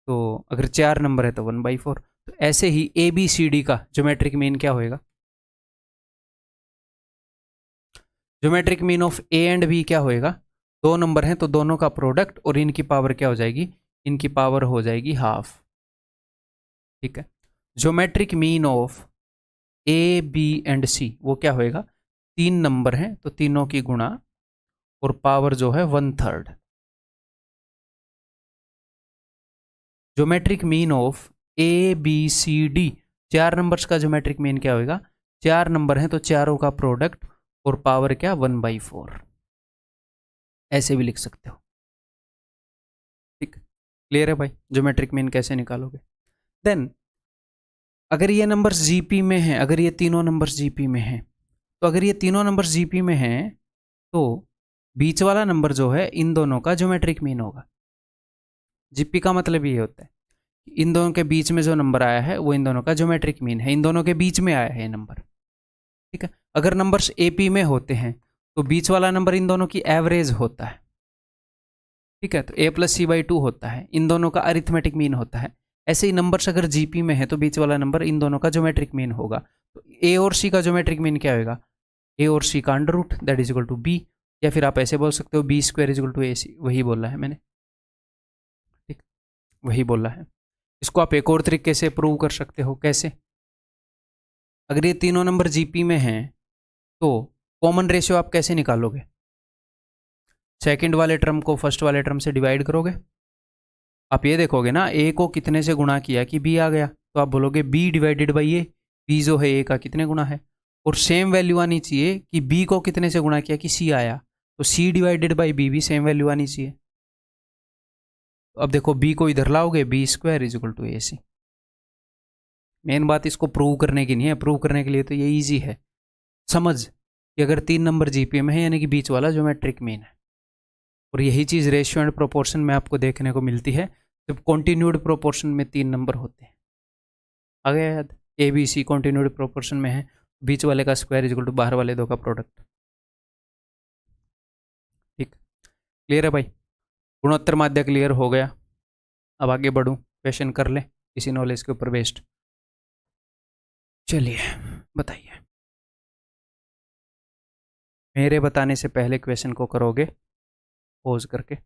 तो अगर 4 नंबर है तो 1/4। तो ऐसे ही ABCD का ज्योमेट्रिक मीन क्या होएगा? Geometric mean of A and B क्या होएगा? 2 नंबर हैं तो दोनों का प्रोडक्ट, और इनकी पावर क्या हो जाएगी? इनकी पावर हो जाएगी हाफ, ठीक है। Geometric mean of A B and C वो क्या होएगा? 3 नंबर हैं तो तीनों की गुणा, और पावर जो है 1/3। Geometric mean of ABCD 4 numbers का ज्योमेट्रिक मीन क्या होएगा? 4 नंबर हैं तो चारों का प्रोडक्ट, और पावर क्या? 1/4। ऐसे भी लिख सकते हो, ठीक। क्लियर है भाई? ज्योमेट्रिक मीन कैसे निकालोगे? देन अगर ये नंबर्स जीपी में हैं, अगर ये तीनों नंबर्स जीपी में हैं, तो अगर ये तीनों नंबर्स जीपी में हैं तो बीच वाला नंबर जो है इन दोनों का ज्योमेट्रिक मीन होगा। जीपी का मतलब ये होता है कि इन दोनों के बीच में जो नंबर आया है वो इन दोनों का ज्योमेट्रिक मीन है, इन दोनों के बीच में आया है ये नंबर, ठीक है। अगर नंबर्स एपी में होते हैं तो बीच वाला नंबर इन दोनों की एवरेज होता है, ठीक है, तो a+c/2 होता है, इन दोनों का अरिथमेटिक मीन होता है। ऐसे ही नंबर्स अगर जीपी में है तो बीच वाला नंबर इन दोनों का ज्योमेट्रिक मीन होगा। तो ए और सी का ज्योमेट्रिक मीन क्या होगा? ए और सी का under root, that is equal to B, या फिर आप ऐसे बोल सकते हो b² is equal to ac, वही बोला है मैंने, ठीक, वही बोला है। इसको आप एक और तरीके से प्रूव कर सकते हो, कैसे? अगर ये तीनों नंबर जीपी में हैं तो कॉमन रेशियो आप कैसे निकालोगे? सेकंड वाले टर्म को फर्स्ट वाले टर्म से डिवाइड करोगे। आप ये देखोगे ना, ए को कितने से गुणा किया कि बी आ गया, तो आप बोलोगे b divided by a, b जो है ए का कितने गुणा है, और सेम वैल्यू आनी चाहिए कि बी को कितने से गुणा किया कि सी आया, तो सी डिवाइडेड बाई बी भी सेम वैल्यू आनी चाहिए। तो अब देखो बी को इधर लाओगे, b² is equal to ac, main बात इसको प्रूव करने की नहीं है, प्रूव करने के लिए तो ये ईजी है, समझ कि अगर 3 नंबर जीपीए में है यानी कि बीच वाला ज्योमेट्रिक मीन है। और यही चीज़ रेशियो एंड प्रोपोर्शन में आपको देखने को मिलती है जब कॉन्टिन्यूड प्रोपोर्शन में 3 नंबर होते हैं। आ गया याद? A b c continued proportion में है, बीच वाले का स्क्वायर इक्वल टू बाहर वाले दो का प्रोडक्ट। ठीक, क्लियर है भाई? गुणोत्तर माध्य क्लियर हो गया। अब आगे बढ़ूँ, क्वेश्चन कर ले इसी नॉलेज के ऊपर बेस्ड। चलिए बताइए, मेरे बताने से पहले क्वेश्चन को करोगे पोज करके।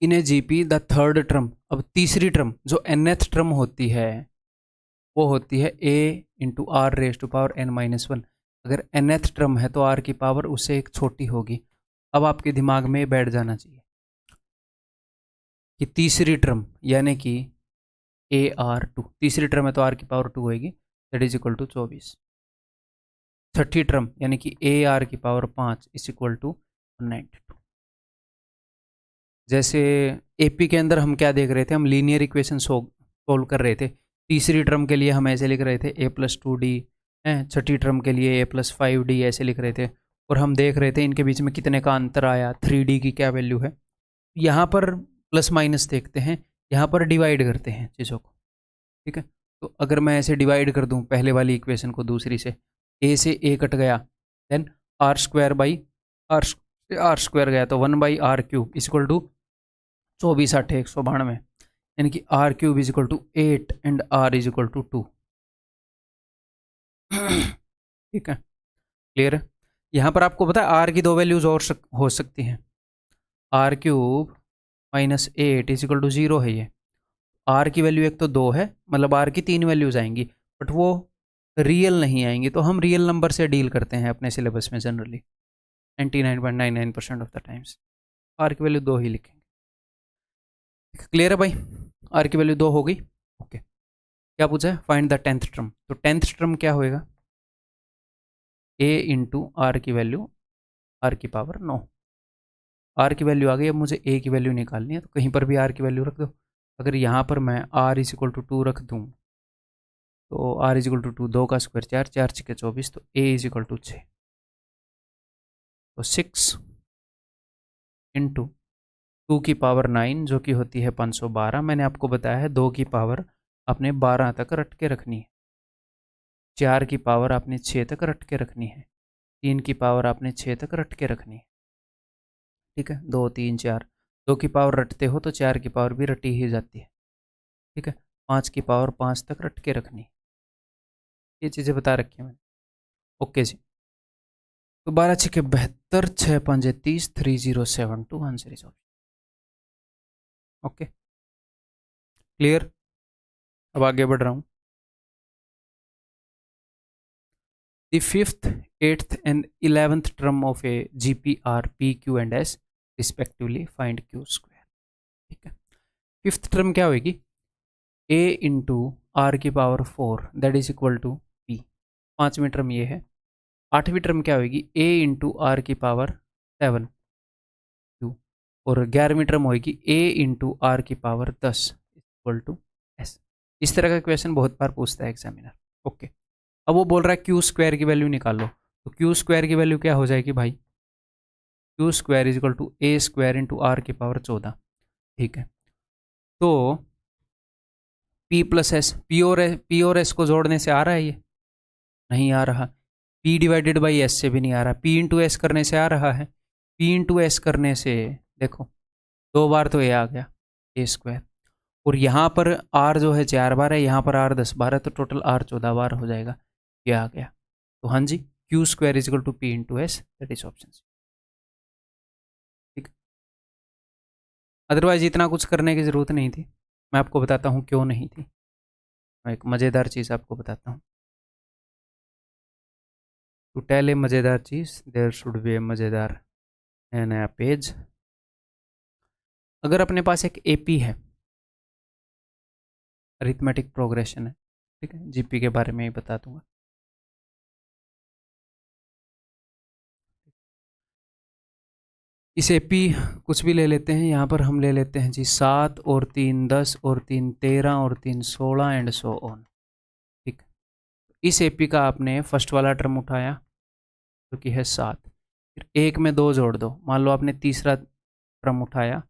In a GP the third term, अब तीसरी टर्म जो nth टर्म होती है वो होती है a into r raise to power n-1। अगर nth टर्म है तो r की पावर उससे एक छोटी होगी। अब आपके दिमाग में बैठ जाना चाहिए कि तीसरी टर्म यानी कि AR2, तीसरी टर्म है तो r की पावर 2 होगी, that is equal to 24। Chhathi term यानी कि AR की पावर 5 इज इक्वल टू 192। जैसे एपी के अंदर हम क्या देख रहे थे, हम लीनियर इक्वेशन सोल्व कर रहे थे। तीसरी टर्म के लिए हम ऐसे लिख रहे थे a+2d, छठी टर्म के लिए a+5d ऐसे लिख रहे थे। और हम देख रहे थे इनके बीच में कितने का अंतर आया, 3d की क्या वैल्यू है। यहाँ पर प्लस माइनस देखते हैं, यहाँ पर डिवाइड करते हैं चीज़ों को। ठीक है, तो अगर मैं ऐसे डिवाइड कर दूँ पहले वाली इक्वेशन को दूसरी से, a से a कट गया, then r square by r square गया तो 1/r³ इक्वल टू 24 8 192, यानी कि r³ is equal to 8 and r is equal to 2। ठीक है, क्लियर है? यहाँ पर आपको पता है r की दो वैल्यूज और हो सकती हैं। r³ minus 8 is equal to 0 है ये। r की वैल्यू एक तो 2 है, मतलब r की 3 वैल्यूज आएंगी, बट वो रियल नहीं आएंगी। तो हम रियल नंबर से डील करते हैं अपने सिलेबस में generally 99.99% of the times. r की वैल्यू 2 ही लिखेंगे। क्लियर है भाई? r की वैल्यू 2 हो गई। ओके, क्या पूछा है? Find the 10th term. तो 10th टर्म क्या होएगा? a इंटू आर की वैल्यू r की पावर 9। r की वैल्यू आ गई, अब मुझे a की वैल्यू निकालनी है, तो कहीं पर भी r की वैल्यू रख दो। अगर यहाँ पर मैं r इज इक्वल टू 2 रख दूँ तो r इज इक्वल टू 2, 2 का स्क्वायर 4, 4 6 24, तो a इज इक्वल टू 6। तो 6 इंटू 2 की पावर 9 जो कि होती है 512। मैंने आपको बताया है 2 की पावर आपने 12 तक रट के रखनी है, 4 की पावर आपने 6 तक रट के रखनी है, 3 की पावर आपने 6 तक रट के रखनी है। ठीक है, 2 3 4, 2 की पावर रटते हो तो 4 की पावर भी रटी ही जाती है। ठीक है, 5 की पावर 5 तक रट के रखनी है। ये चीज़ें बता रखी हैं मैंने। ओके जी, तो 12 6 72, 6 5 30, 3072 answer is option. Okay, clear? अब आगे बढ़ रहा हूँ। The fifth, eighth and 11th term of a GP are P, Q and S respectively. Find Q square। ठीक है, फिफ्थ टर्म क्या होगी? A इंटू आर की power 4 that is equal to P। पांचवी टर्म ये है। आठवीं टर्म क्या होगी? A इंटू आर की पावर 7 Q। और 11वीं टर्म होगी A इंटू आर की पावर 10 इक्वल टू S। इस तरह का क्वेश्चन बहुत बार पूछता है एग्जामिनर। ओके, अब वो बोल रहा है क्यू स्क्वायर की वैल्यू निकालो। तो क्यू स्क्वायर की वैल्यू क्या हो जाएगी भाई? Q square is equal to a square into r की पावर 14। ठीक है, तो पी प्लस एस, पी और एस को जोड़ने से आ रहा है ये? नहीं आ रहा। पी डिवाइडेड बाई एस से भी नहीं आ रहा। पी इंटू एस करने से आ रहा है? पी इंटू एस करने से देखो 2 बार तो ये आ गया ए स्क्वायर, और यहाँ पर आर जो है 4 बार है, यहाँ पर आर 10 बार है, तो टोटल आर 14 बार हो जाएगा। ये आ गया। तो हाँ जी, q square is equal to p into s, that is option. ठीक, अदरवाइज इतना कुछ करने की ज़रूरत नहीं थी। मैं आपको बताता हूँ क्यों नहीं थी। मैं एक मज़ेदार चीज़ आपको बताता हूँ। टू टेल ए मज़ेदार चीज़ देयर शुड बी ए मज़ेदार नया पेज। अगर अपने पास एक एपी है, अरिथमेटिक प्रोग्रेशन है, ठीक है, जीपी के बारे में ही बता दूंगा। इस एपी कुछ भी ले लेते हैं, यहाँ पर हम ले लेते हैं जी 7 और 3 10 और 3 13 और 3 16 एंड सो ऑन। ठीक, इस एपी का आपने फर्स्ट वाला टर्म उठाया जो कि है 7, फिर एक में 2 जोड़ दो, मान लो आपने तीसरा टर्म उठाया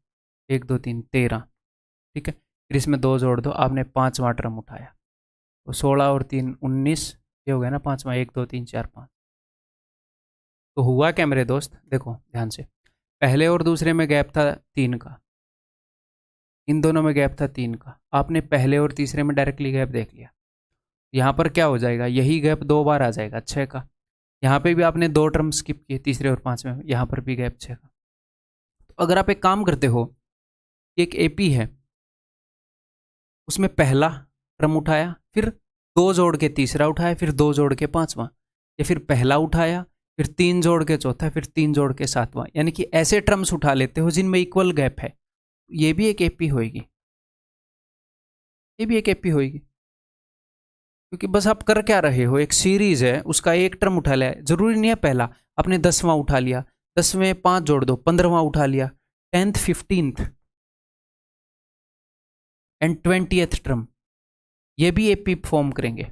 1 2 3 13, ठीक है, फिर इसमें 2 जोड़ दो, आपने पाँचवा टर्म उठाया तो 16 और 3 19, ये हो गया ना पाँचवा, 1 2 3 4 5। तो हुआ क्या मेरे दोस्त, देखो ध्यान से, पहले और दूसरे में गैप था 3 का, इन दोनों में गैप था 3 का, आपने पहले और तीसरे में डायरेक्टली गैप देख लिया, यहाँ पर क्या हो जाएगा, यही गैप 2 बार आ जाएगा 6 का, यहाँ पे भी आपने 2 टर्म स्किप किए तीसरे और पाँचवें में, यहाँ पर भी गैप 6 का। तो अगर आप एक काम करते हो, एक एपी है उसमें पहला टर्म उठाया, फिर 2 जोड़ के तीसरा उठाया, फिर 2 जोड़ के पाँचवा, या फिर पहला उठाया फिर 3 जोड़ के चौथा, फिर 3 जोड़ के सातवां, यानी कि ऐसे टर्म्स उठा लेते हो जिनमें इक्वल गैप है, ये भी एक एपी होएगी, ये भी एक एपी होएगी, क्योंकि बस आप कर क्या रहे हो, एक सीरीज है उसका एक टर्म उठा लिया, जरूरी नहीं है पहला, आपने 10वां उठा लिया, 10 में 5 जोड़ दो, 15वां उठा लिया, 10th 15th and 20th term, ये भी एपी फॉर्म करेंगे,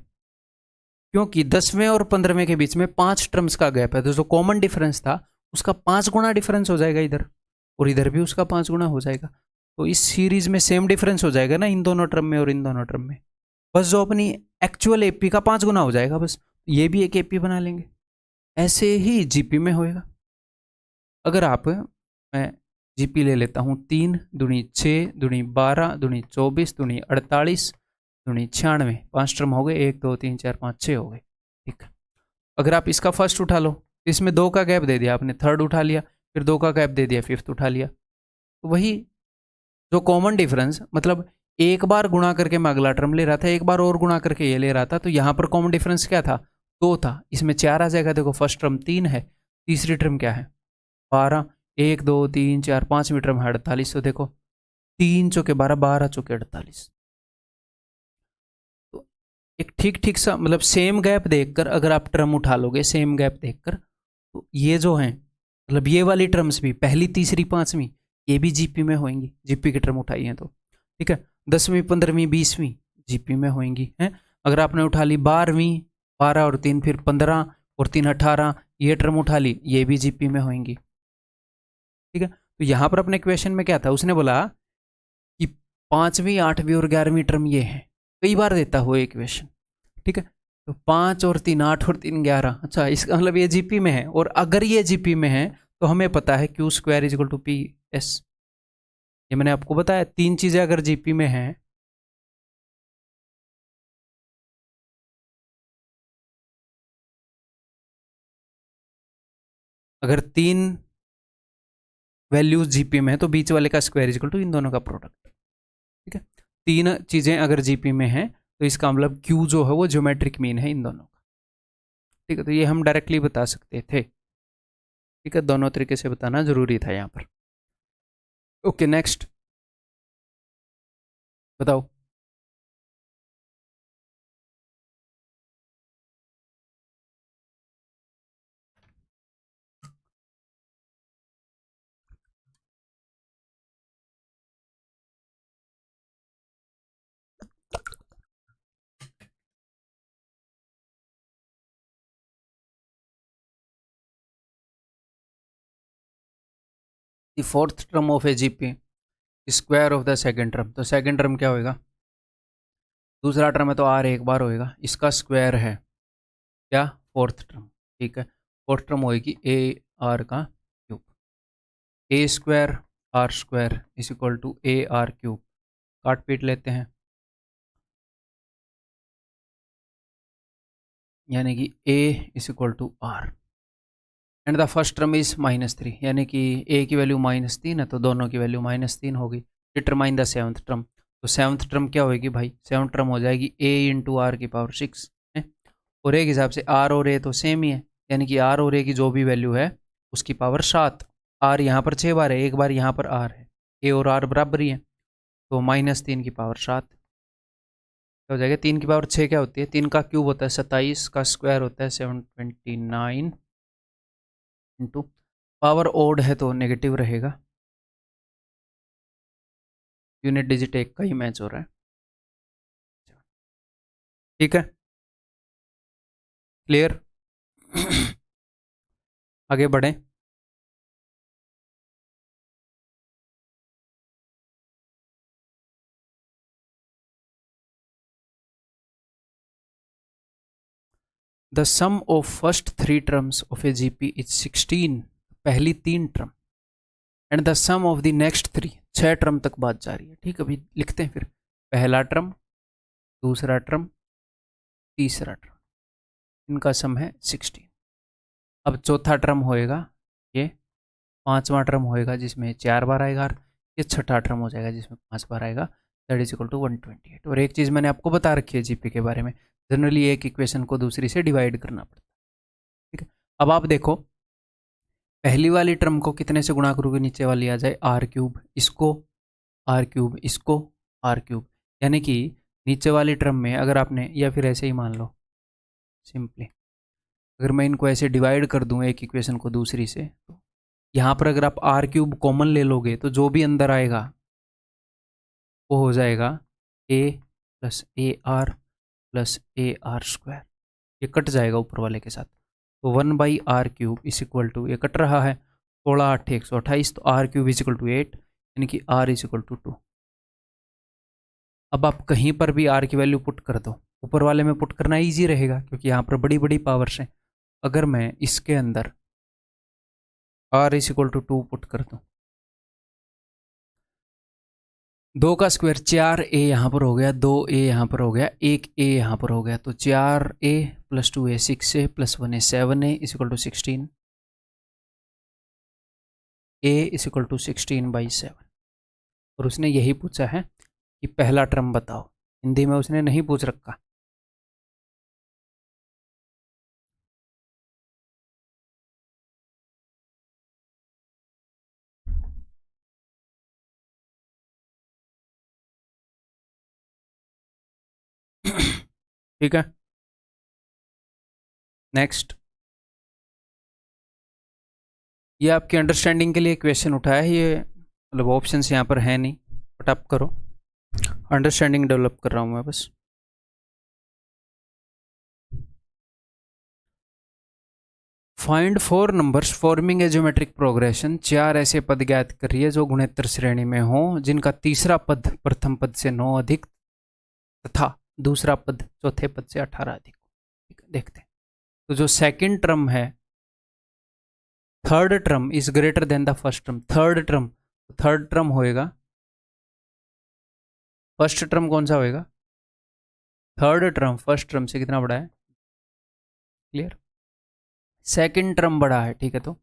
क्योंकि 10वें और 15वें के बीच में 5 टर्म्स का गैप है, तो जो कॉमन डिफरेंस था उसका 5 गुना डिफरेंस हो जाएगा इधर, और इधर भी उसका 5 गुना हो जाएगा, तो इस सीरीज में सेम डिफरेंस हो जाएगा ना इन दोनों टर्म में और इन दोनों टर्म में, बस जो अपनी एक्चुअल एपी का 5 गुना हो जाएगा, बस ये भी एक एपी बना लेंगे। ऐसे ही जीपी में होएगा, अगर आप, मैं जीपी ले लेता हूँ 3 दूनी 6 दूनी 12 दूनी 24 दूनी 48 दूनी 96, 5 टर्म हो गए, 1 2 3 4 5 6 हो गए, ठीक। अगर आप इसका फर्स्ट उठा लो, इसमें 2 का गैप दे दिया आपने, थर्ड उठा लिया, फिर 2 का गैप दे दिया, फिफ्थ उठा लिया, तो वही जो कॉमन डिफरेंस, मतलब एक बार गुणा करके मैं अगला टर्म ले रहा था, एक बार और गुणा करके ये ले रहा था, तो यहाँ पर कॉमन डिफरेंस क्या था, 2 था, इसमें 4 आ जाएगा, देखो फर्स्ट टर्म 3 है, तीसरी टर्म क्या है 12, 1 2 3 4 5वीं टर्म है 48, तो देखो 3 चौके 12, 12 चौके 48, तो एक ठीक ठीक सा, मतलब सेम गैप देखकर अगर आप टर्म उठा लोगे, सेम गैप देखकर, तो ये जो है, मतलब ये वाली टर्म्स भी, पहली तीसरी पांचवी, ये भी जीपी में होंगी, जीपी की टर्म उठाई है तो, ठीक है, 10वीं 15वीं 20वीं जीपी में होंगी हैं। अगर आपने उठा ली 12वीं, 12 और 3 फिर 15 और 3 18, ये टर्म उठा ली, ये भी जीपी में होंगी, ठीक है। तो यहाँ पर अपने क्वेश्चन में क्या था, उसने बोला कि 5वीं 8वीं और 11वीं टर्म ये है, कई बार देता हो एक क्वेश्चन, ठीक है, तो 5 और 3 8 और 3 11, अच्छा इसका मतलब ये जीपी में है, और अगर ये जीपी में है तो हमें पता है q square is equal to p s, ये मैंने आपको बताया, 3 चीजें अगर जीपी में हैं, अगर 3 वैल्यूज जीपी में है तो बीच वाले का स्क्वायर इज इक्वल टू इन दोनों का प्रोडक्ट, ठीक है, 3 चीजें अगर जीपी में है तो इसका मतलब क्यू जो है वो ज्योमेट्रिक मीन है इन दोनों का, ठीक है, तो ये हम डायरेक्टली बता सकते थे, ठीक है, दोनों तरीके से बताना जरूरी था यहाँ पर। ओके नेक्स्ट बताओ। The fourth term of a GP square of the second term, तो सेकेंड टर्म क्या होएगा, दूसरा टर्म है तो आर एक बार होएगा, इसका स्क्वायर है क्या फोर्थ टर्म, ठीक है, फोर्थ टर्म होएगी ए आर का cube, a square r square is equal to a r cube, काट पीट लेते हैं, यानी कि a is equal to r and the first term is -3, यानी कि ए की वैल्यू -3 है तो दोनों की वैल्यू -3 होगी, डिटरमाइन द सेवन्थ टर्म, तो सेवन्थ टर्म क्या होगी भाई, सेवन्थ टर्म हो जाएगी ए इंटू आर की पावर 6 है, और एक हिसाब से आर और ए तो सेम ही है, यानी कि आर और ए की जो भी वैल्यू है उसकी पावर 7, आर यहाँ पर 6 बार है, एक बार यहाँ पर आर है, ए और आर बराबर ही है, तो -3 की पावर 7 हो जाएगा, 3 की पावर 6 क्या होती है, 3 का क्यूब होता है 27, का स्क्वायर होता है 729 इंटू पावर ओड है तो नेगेटिव रहेगा, यूनिट डिजिट एक का ही मैच हो रहा है। ठीक है, क्लियर। आगे बढ़ें। The sum of first 3 terms of a GP is 16, पहली 3 term, and the sum of the next 3, 6 term तक बात जारी है। ठीक है, अभी लिखते हैं फिर। पहला टर्म, दूसरा टर्म, तीसरा टर्म, इनका सम है 16। अब चौथा टर्म होएगा ये, पांचवा टर्म होएगा जिसमें 4 बार आएगा, ये छठा टर्म हो जाएगा जिसमें 5 बार आएगा, दैट इज इक्वल टू 128। और एक चीज़ मैंने आपको बता रखी है जीपी के बारे में, जनरली एक इक्वेशन को दूसरी से डिवाइड करना पड़ता है। ठीक है, अब आप देखो, पहली वाली टर्म को कितने से गुणा करोगे, नीचे वाली आ जाए आर क्यूब, इसको आर क्यूब, इसको आर क्यूब, यानी कि नीचे वाली टर्म में अगर आपने, या फिर ऐसे ही मान लो सिंपली, अगर मैं इनको ऐसे डिवाइड कर दूं एक इक्वेशन को दूसरी से, तो यहाँ पर अगर आप आर क्यूब कॉमन ले लोगे तो जो भी अंदर आएगा वो हो जाएगा a plus a r plus a r square, ये कट जाएगा ऊपर वाले के साथ। तो 1/r cube is equal to, ये कट रहा है 16 8 128, तो r cube is equal to 8, यानी कि r इज इक्वल टू 2। अब आप कहीं पर भी r की वैल्यू पुट कर दो, ऊपर वाले में पुट करना ईजी रहेगा क्योंकि यहाँ पर बड़ी बड़ी पावर्स हैं। अगर मैं इसके अंदर r is equal to 2 put कर दूँ, 2 का स्क्वायर 4a यहाँ पर हो गया, 2a यहाँ पर हो गया, 1a यहाँ पर हो गया, तो 4a plus 2a 6a plus 1a 7a is equal to 16, a is equal to 16/7। और उसने यही पूछा है कि पहला टर्म बताओ, हिंदी में उसने नहीं पूछ रखा। ठीक है, नेक्स्ट। ये आपकी अंडरस्टैंडिंग के लिए क्वेश्चन उठाया है, ये मतलब ऑप्शंस यहाँ पर है नहीं, बट आप करो, अंडरस्टैंडिंग डेवलप कर रहा हूँ मैं बस। Find 4 numbers forming a geometric progression, 4 ऐसे पद ज्ञात करिए जो गुणोत्तर श्रेणी में हो, जिनका तीसरा पद प्रथम पद से 9 अधिक तथा दूसरा पद चौथे पद से 18 अधिक। ठीक है, देखते हैं। तो जो सेकंड टर्म है, third term is greater then the first term, third term होएगा, फर्स्ट टर्म कौन सा होएगा, थर्ड टर्म फर्स्ट टर्म से कितना बड़ा है, क्लियर। सेकंड टर्म बड़ा है, ठीक है, तो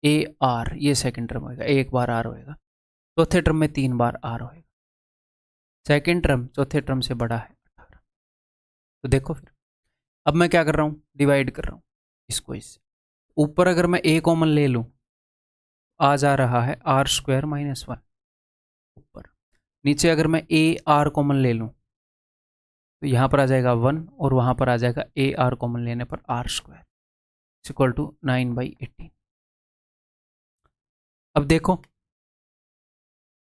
ए आर, ये सेकंड टर्म होएगा, एक बार आर होएगा, चौथे टर्म में 3 बार आर होएगा, सेकंड टर्म चौथे टर्म से बड़ा है 18। तो देखो फिर, अब मैं क्या कर रहा हूँ, डिवाइड कर रहा हूँ इसको इससे। ऊपर अगर मैं ए कॉमन ले लूँ, आ जा रहा है आर स्क्वायर माइनस 1 ऊपर। नीचे अगर मैं ए आर कॉमन ले लूँ तो यहाँ पर आ जाएगा 1 और वहाँ पर आ जाएगा ए आर कॉमन लेने पर आर स्क्वायर इक्वल टू 9/18। अब देखो,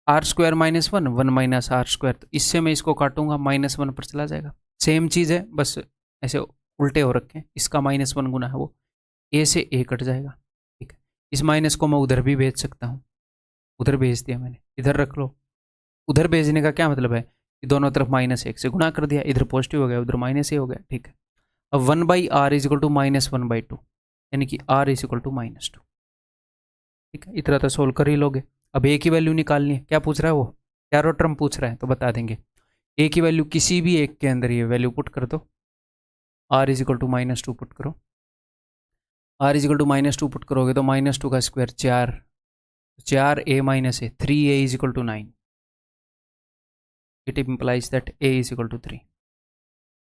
r square minus 1, 1 minus r square, तो इससे मैं इसको काटूंगा, -1 पर चला जाएगा। सेम चीज़ है, बस ऐसे उल्टे हो रखे हैं, इसका -1 गुना है वो, ए से ए कट जाएगा। ठीक है, इस माइनस को मैं उधर भी भेज सकता हूँ, उधर भेज दिया मैंने, इधर रख लो। उधर भेजने का क्या मतलब है कि दोनों तरफ -1 से गुणा कर दिया, इधर पॉजिटिव हो गया उधर माइनस हो गया। ठीक है, अब 1/r इज इक्वल टू -1/2, यानी कि r इज इक्वल टू -2। ठीक है, इतना तो सोल्व कर ही लोगे। अब ए की वैल्यू निकालनी है, क्या पूछ रहा है वो, चारों टर्म पूछ रहा है तो बता देंगे। ए की वैल्यू किसी भी एक के अंदर ये वैल्यू पुट कर दो, r is equal to -2 put करो, r is equal to -2 put करोगे तो -2 का square 4a minus a, 3a is equal to 9, it implies that a is equal to 3।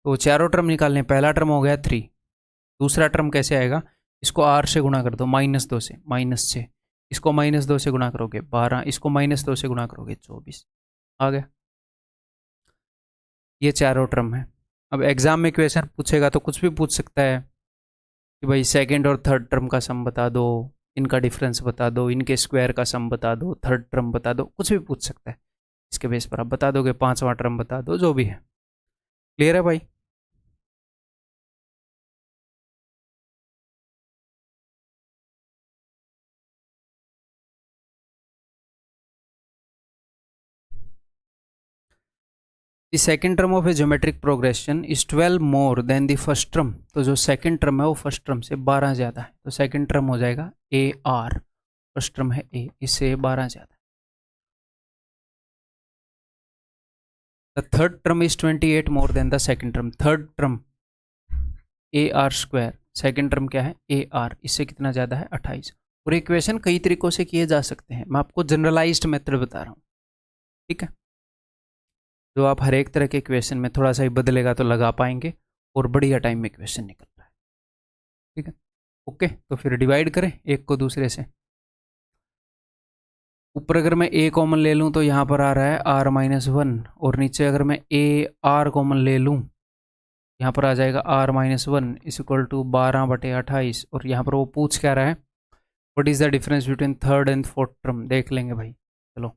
तो चारों टर्म निकालने, पहला टर्म हो गया 3, दूसरा टर्म कैसे आएगा, इसको r से गुणा कर दो, -2 से, -6, इसको -2 से गुणा करोगे 12, इसको -2 से गुणा करोगे 24, आ गया। ये चारों टर्म है। अब एग्जाम में क्वेश्चन पूछेगा तो कुछ भी पूछ सकता है कि भाई सेकंड और थर्ड टर्म का सम बता दो, इनका डिफरेंस बता दो, इनके स्क्वायर का सम बता दो, थर्ड टर्म बता दो, कुछ भी पूछ सकता है। इसके बेस पर आप बता दोगे, पांचवा टर्म बता दो, जो भी है। क्लियर है भाई? The second term of A geometric progression is 12 more than the first term. तो जो सेकेंड टर्म है वो फर्स्ट टर्म से 12 ज़्यादा है, तो सेकेंड टर्म हो जाएगा ए आर, फर्स्ट टर्म है ए, इससे 12 ज़्यादा। The third term is 28 more than the second term. Third term A r square, second term क्या है ए आर, इससे कितना ज़्यादा है 28। और इक्वेशन कई तरीकों से किए जा सकते हैं, मैं आपको जनरलाइज्ड मेथड बता रहा हूँ, ठीक है, जो आप हर एक तरह के इक्वेशन में थोड़ा सा ही बदलेगा तो लगा पाएंगे और बढ़िया टाइम में इक्वेशन निकल रहा है, ठीक है। ओके, तो फिर डिवाइड करें एक को दूसरे से। ऊपर अगर मैं ए कॉमन ले लूँ तो यहाँ पर आ रहा है आर माइनस वन, और नीचे अगर मैं ए आर कॉमन ले लूँ, यहाँ पर आ जाएगा r minus one is equal to 12/28। और यहाँ पर वो पूछ क्या रहा है, what is the difference between third and fourth term, देख लेंगे भाई। चलो,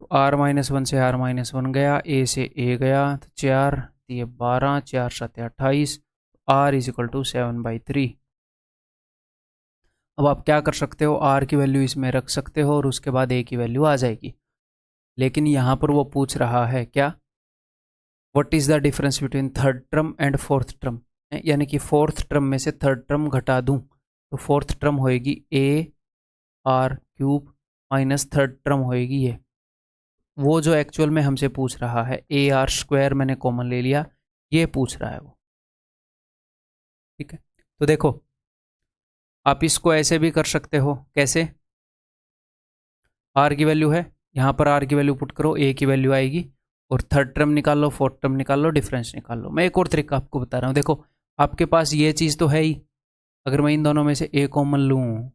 तो आर माइनस वन से आर माइनस वन गया, ए से ए गया, तो 4 ये 12, 4 7 28, आर इज इक्वल टू 7/3। अब आप क्या कर सकते हो, आर की वैल्यू इसमें रख सकते हो और उसके बाद ए की वैल्यू आ जाएगी। लेकिन यहाँ पर वो पूछ रहा है क्या, what is the difference between third term and fourth term, यानी कि फोर्थ टर्म में से थर्ड टर्म घटा दूँ तो फोर्थ टर्म होएगी a r cube minus third term होएगी ये। वो जो एक्चुअल में हमसे पूछ रहा है ए आर स्क्वायर मैंने कॉमन ले लिया, ये पूछ रहा है वो, ठीक है। तो देखो, आप इसको ऐसे भी कर सकते हो, कैसे, आर की वैल्यू है, यहाँ पर आर की वैल्यू पुट करो, ए की वैल्यू आएगी, और थर्ड टर्म निकाल लो, फोर्थ टर्म निकाल लो, डिफरेंस निकाल लो। मैं एक और तरीका आपको बता रहा हूँ, देखो आपके पास ये चीज़ तो है ही, अगर मैं इन दोनों में से ए कॉमन लूँ,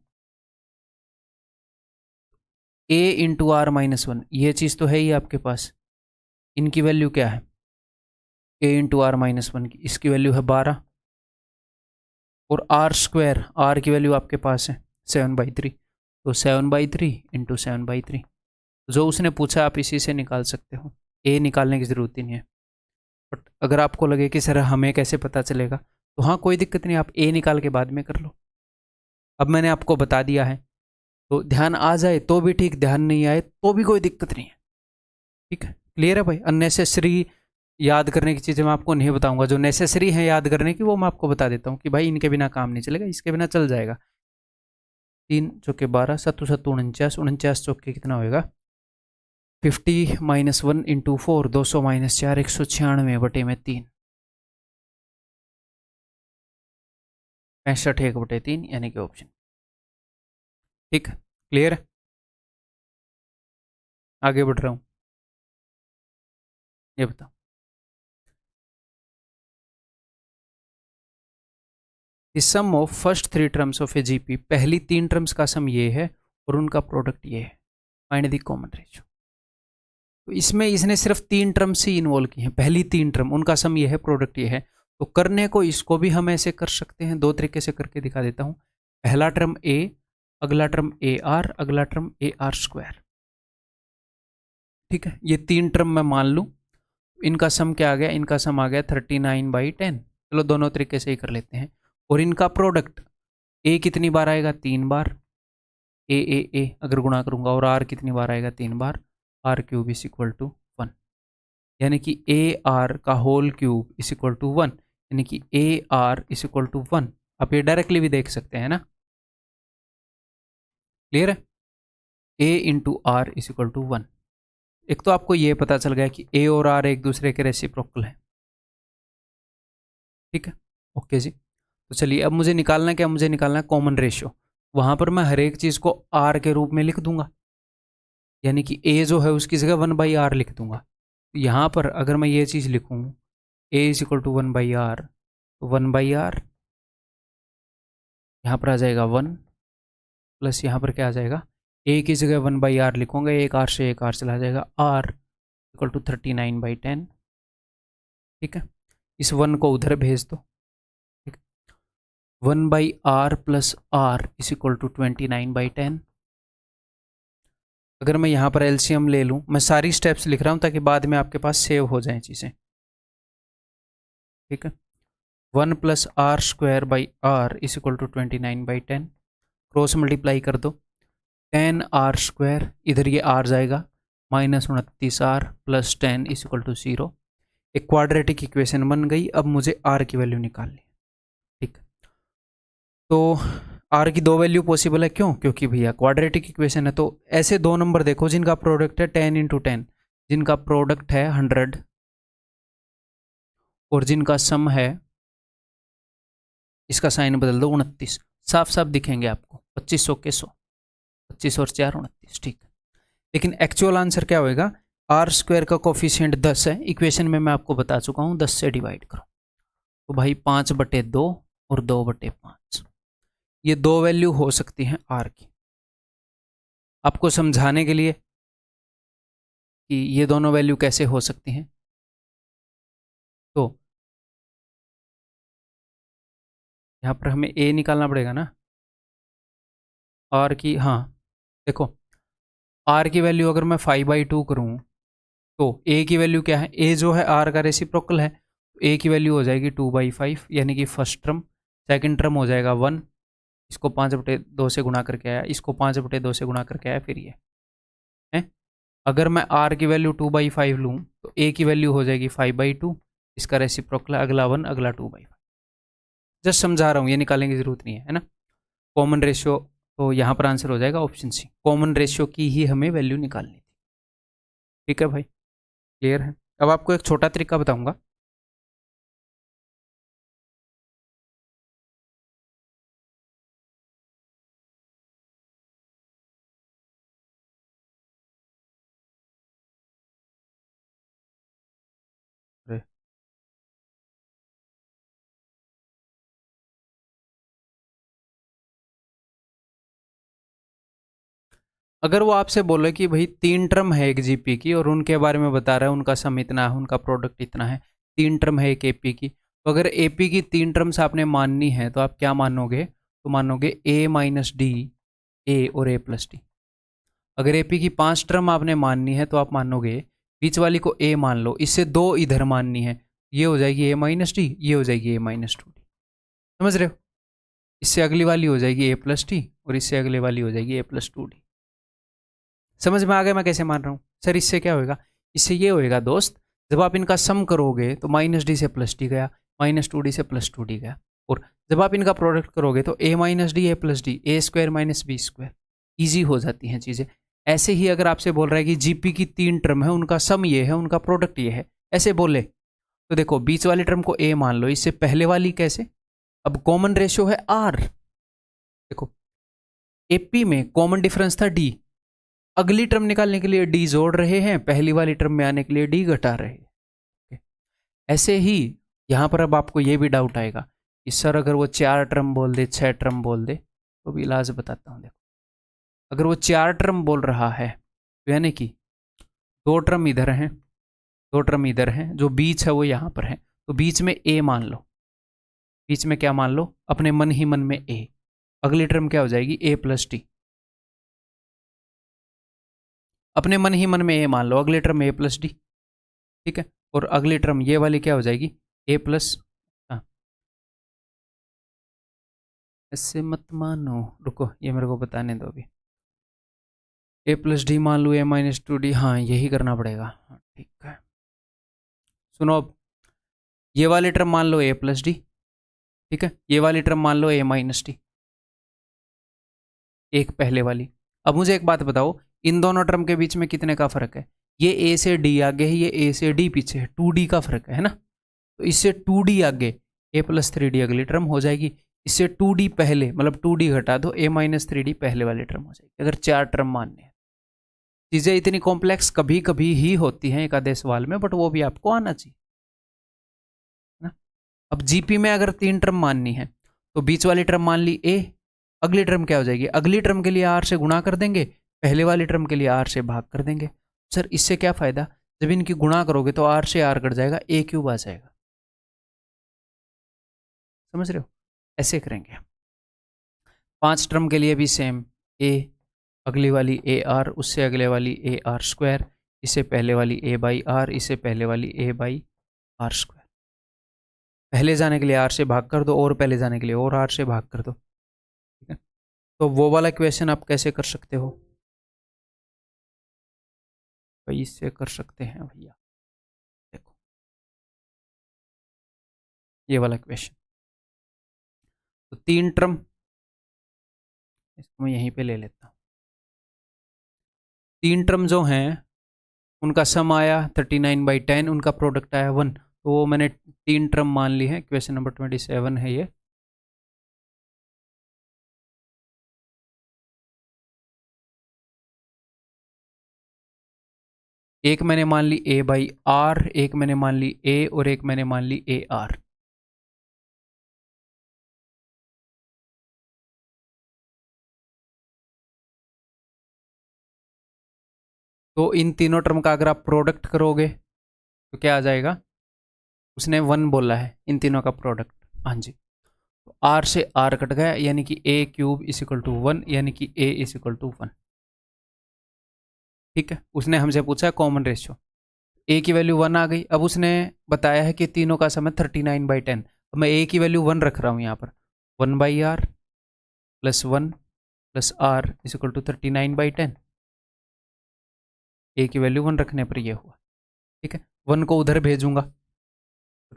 ए इंटू आर माइनस वन, ये चीज़ तो है ही आपके पास, इनकी वैल्यू क्या है, a into are minus one की, इसकी वैल्यू है 12, और आर स्क्वायर, आर की वैल्यू आपके पास है 7/3, तो 7/3 इंटू 7/3, जो उसने पूछा आप इसी से निकाल सकते हो, ए निकालने की ज़रूरत ही नहीं है। बट अगर आपको लगे कि सर हमें कैसे पता चलेगा, तो हाँ कोई दिक्कत नहीं, आप ए निकाल के बाद में कर लो। अब मैंने आपको बता दिया है, तो ध्यान आ जाए तो भी ठीक, ध्यान नहीं आए तो भी कोई दिक्कत नहीं है, ठीक है। क्लियर है भाई? अननेसेसरी याद करने की चीज़ें मैं आपको नहीं बताऊंगा, जो नेसेसरी है याद करने की वो मैं आपको बता देता हूँ कि भाई इनके बिना काम नहीं चलेगा, इसके बिना चल जाएगा। 3 चौके 12, 7 7 49, 49 चौके कितना होएगा 50 माइनस 1 इंटू 4, 200 माइनस 4, 196/3, 65 1/3, यानी कि ऑप्शन, ठीक है। क्लियर है? आगे बढ़ रहा हूँ, ये बताओ, the sum of first 3 terms of a GP, पहली 3 टर्म्स का सम ये है और उनका प्रोडक्ट ये है, फाइंड द कॉमन रेशियो। तो इसमें इसने सिर्फ 3 टर्म्स ही इन्वॉल्व की हैं, पहली 3 टर्म, उनका सम ये है, प्रोडक्ट ये है। तो करने को इसको भी हम ऐसे कर सकते हैं, दो तरीके से करके दिखा देता हूँ। पहला टर्म ए, अगला टर्म ए आर, अगला टर्म ए आर स्क्वायर, ठीक है। ये 3 टर्म मैं मान लूँ, इनका सम क्या आ गया, इनका सम आ गया 39/10। चलो दोनों तरीके से ही कर लेते हैं। और इनका प्रोडक्ट, ए कितनी बार आएगा 3 बार, ए अगर गुणा करूंगा, और आर कितनी बार आएगा 3 बार, r cube is equal to 1, यानी कि ए आर का whole cube is equal to 1, यानी कि a r is equal to 1। आप ये डायरेक्टली भी देख सकते हैं ना, क्लियर है? A into r is equal to 1। एक तो आपको ये पता चल गया कि ए और आर एक दूसरे के रेसिप्रोकल है, ठीक है, ओके जी। तो चलिए अब मुझे निकालना क्या, मुझे निकालना है कॉमन रेशियो। वहां पर मैं हर एक चीज़ को आर के रूप में लिख दूंगा, यानी कि ए जो है उसकी जगह 1/r लिख दूंगा। तो यहाँ पर अगर मैं ये चीज़ लिखूँ, ए इज इक्वल टू 1/r, तो 1/r यहाँ पर आ जाएगा 1, प्लस यहाँ पर क्या आ जाएगा, ए की जगह 1/r लिखूंगा, एक आर से एक आर चला जाएगा, आर इक्वल टू 39/10, ठीक है। इस 1 को उधर भेज दो, ठीक है। 1/r plus r is equal to 29/10। अगर मैं यहाँ पर एलसीएम ले लूँ, मैं सारी स्टेप्स लिख रहा हूँ ताकि बाद में आपके पास सेव हो जाएं चीज़ें, ठीक है। 1 plus r square by r is equal to 29/10, cross multiply कर दो, 10r स्क्वायर, इधर ये r जाएगा, -29r plus 10 is equal to 0। एक क्वाड्रेटिक इक्वेशन बन गई। अब मुझे r की वैल्यू निकालनी है, ठीक। तो r की दो वैल्यू पॉसिबल है, क्यों? क्योंकि भैया क्वाड्रेटिक इक्वेशन है। तो ऐसे दो नंबर देखो जिनका प्रोडक्ट है 10 इंटू 10, जिनका प्रोडक्ट है 100 और जिनका सम है, इसका साइन बदल दो 29, साफ साफ दिखेंगे आपको, 2500 के 100, 25 और 4 29, ठीक। लेकिन एक्चुअल आंसर क्या होएगा? आर स्क्वायर का कोफिशिएंट 10 है, इक्वेशन में मैं आपको बता चुका हूँ, 10 से डिवाइड करो तो भाई 5/2 और 2/5, ये दो वैल्यू हो सकती हैं आर की। आपको समझाने के लिए कि ये दोनों वैल्यू कैसे हो सकती हैं, तो यहाँ पर हमें ए निकालना पड़ेगा ना, आर की। हाँ देखो, आर की वैल्यू अगर मैं 5/2 करूँ तो ए की वैल्यू क्या है? ए जो है आर का रेसिप्रोकल है, ए की वैल्यू हो जाएगी 2/5, यानी कि फर्स्ट टर्म। सेकंड टर्म हो जाएगा 1, इसको 5/2 से गुणा करके आया, इसको 5/2 से गुणा करके आया, फिर ये है। अगर मैं आर की वैल्यू 2/5 लूँ तो ए की वैल्यू हो जाएगी 5/2, इसका रेसिप्रोकल अगला 1, अगला 2/5। जस्ट समझा रहा हूँ, ये निकालने की जरूरत नहीं है ना। कॉमन रेशियो, तो यहाँ पर आंसर हो जाएगा ऑप्शन सी, कॉमन रेशियो की ही हमें वैल्यू निकालनी थी, ठीक है भाई, क्लियर है। अब आपको एक छोटा तरीका बताऊंगा। अगर वो आपसे बोले कि भाई 3 टर्म है एक जीपी की और उनके बारे में बता रहा है, उनका सम इतना है, उनका प्रोडक्ट इतना है, 3 टर्म है एक एपी की, तो अगर एपी की 3 टर्म्स आपने माननी है तो आप क्या मानोगे? तो मानोगे ए माइनस डी, ए और ए प्लस डी। अगर एपी की 5 टर्म आपने माननी है तो आप मानोगे, बीच वाली को ए मान लो, इससे दो इधर माननी है, ये हो जाएगी ए माइनस डी, ये हो जाएगी ए माइनस 2डी, समझ रहे हो? इससे अगली वाली हो जाएगी ए प्लस डी और इससे अगली वाली हो जाएगी ए प्लस 2डी। समझ में आ गया मैं कैसे मान रहा हूँ? सर इससे क्या होएगा? इससे ये होएगा दोस्त, जब आप इनका सम करोगे तो माइनस डी से प्लस डी गया, -2d से +2d गया, और जब आप इनका प्रोडक्ट करोगे तो a minus d, a plus d, a square minus b square, easy हो जाती हैं चीज़ें। ऐसे ही अगर आपसे बोल रहा है कि जीपी की 3 टर्म है, उनका सम ये है, उनका प्रोडक्ट ये है, ऐसे बोले तो देखो बीच वाली टर्म को a मान लो, इससे पहले वाली कैसे? अब कॉमन रेशियो है r, देखो एपी में कॉमन डिफरेंस था d, अगली टर्म निकालने के लिए डी जोड़ रहे हैं, पहली वाली टर्म में आने के लिए डी घटा रहे हैं। ऐसे ही यहां पर अब आपको ये भी डाउट आएगा कि सर अगर वो 4 टर्म बोल दे, 6 टर्म बोल दे, तो भी इलाज बताता हूं। देखो अगर वो 4 टर्म बोल रहा है तो यानी कि 2 टर्म इधर हैं, 2 टर्म इधर हैं, जो बीच है वो यहां पर है, तो बीच में ए मान लो, बीच में क्या मान लो? अपने मन ही मन में ए। अगली टर्म क्या हो जाएगी? ए प्लस डी, अपने मन ही मन में ए मान लो, अगली टर्म ए प्लस डी, ठीक है। और अगली टर्म ये वाली क्या हो जाएगी? ए प्लस, हाँ ऐसे मत मानो, रुको ये मेरे को बताने दो अभी। ए प्लस डी मान लो, ए माइनस 2d, हाँ यही करना पड़ेगा, हाँ ठीक है। सुनो अब, ये वाली टर्म मान लो ए प्लस डी, ठीक है, ये वाली टर्म मान लो ए माइनस डी, एक पहले वाली। अब मुझे एक बात बताओ, इन दोनों टर्म के बीच में कितने का फर्क है? ये ए से डी आगे है, ये ए से डी पीछे है, 2d का फर्क है ना। तो इससे 2d आगे a प्लस 3d अगली टर्म हो जाएगी, इससे 2d पहले मतलब 2d घटा दो, a माइनस 3d पहले वाली टर्म हो जाएगी, अगर 4 टर्म मानने हैं। चीज़ें इतनी कॉम्प्लेक्स कभी कभी ही होती हैं एक आधे सवाल में, बट वो भी आपको आना चाहिए ना। अब जीपी में अगर 3 टर्म माननी है तो बीच वाली टर्म मान ली a, अगली टर्म क्या हो जाएगी? अगली टर्म के लिए r से गुणा कर देंगे, पहले वाली टर्म के लिए r से भाग कर देंगे। सर इससे क्या फ़ायदा? जब इनकी गुणा करोगे तो r से r कट जाएगा, a क्यूब आ जाएगा, समझ रहे हो? ऐसे करेंगे। 5 टर्म के लिए भी सेम, ए अगली वाली ए आर, उससे अगले वाली ए आर स्क्वायर, इससे पहले वाली ए बाई आर, इससे पहले वाली ए बाई आर स्क्वायर। पहले जाने के लिए आर से भाग कर दो और पहले जाने के लिए और आर से भाग कर दो, ठीक है। तो वो वाला क्वेश्चन आप कैसे कर सकते हो भाई, इससे कर सकते हैं भैया, देखो ये वाला क्वेश्चन। तो 3 टर्म, इसको मैं यहीं पे ले लेता हूँ। 3 टर्म जो हैं उनका सम आया 39/10, उनका प्रोडक्ट आया 1, तो वो मैंने 3 टर्म मान ली है। क्वेश्चन नंबर 27 है ये। एक मैंने मान ली ए बाई आर, एक मैंने मान ली ए, और एक मैंने मान ली ए आर। तो इन तीनों टर्म का अगर आप प्रोडक्ट करोगे तो क्या आ जाएगा, उसने 1 बोला है इन तीनों का प्रोडक्ट, हाँ जी। तो आर से आर कट गया, यानी कि ए क्यूब इज इक्वल टू 1, यानी कि ए इज इक्वल टू 1, ठीक है। उसने हमसे पूछा है कॉमन रेशियो, ए की वैल्यू 1 आ गई। अब उसने बताया है कि तीनों का समय 39/10, अब मैं ए की वैल्यू 1 रख रहा हूँ यहाँ पर, 1/r plus 1 plus r is equal to 39/10। A की वैल्यू 1 रखने पर यह हुआ, ठीक है। 1 को उधर भेजूंगा,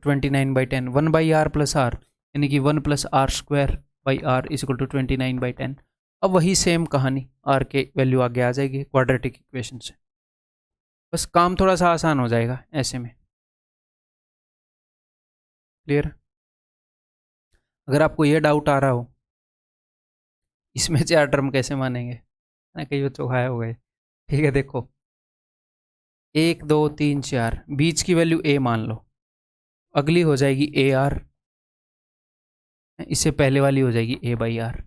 29/10, 1/r प्लस आर, यानी कि 1 plus r square by r is equal to 29/10। अब वही सेम कहानी, आर के वैल्यू आगे आ जाएगी क्वाड्रेटिक इक्वेशन से, बस काम थोड़ा सा आसान हो जाएगा ऐसे में। क्लियर? अगर आपको ये डाउट आ रहा हो इसमें 4 टर्म कैसे मानेंगे ना, कई बच्चों खाया हो गए, ठीक है। देखो 1 2 3 4, बीच की वैल्यू ए मान लो, अगली हो जाएगी ए आर, इससे पहले वाली हो जाएगी ए बाई आर,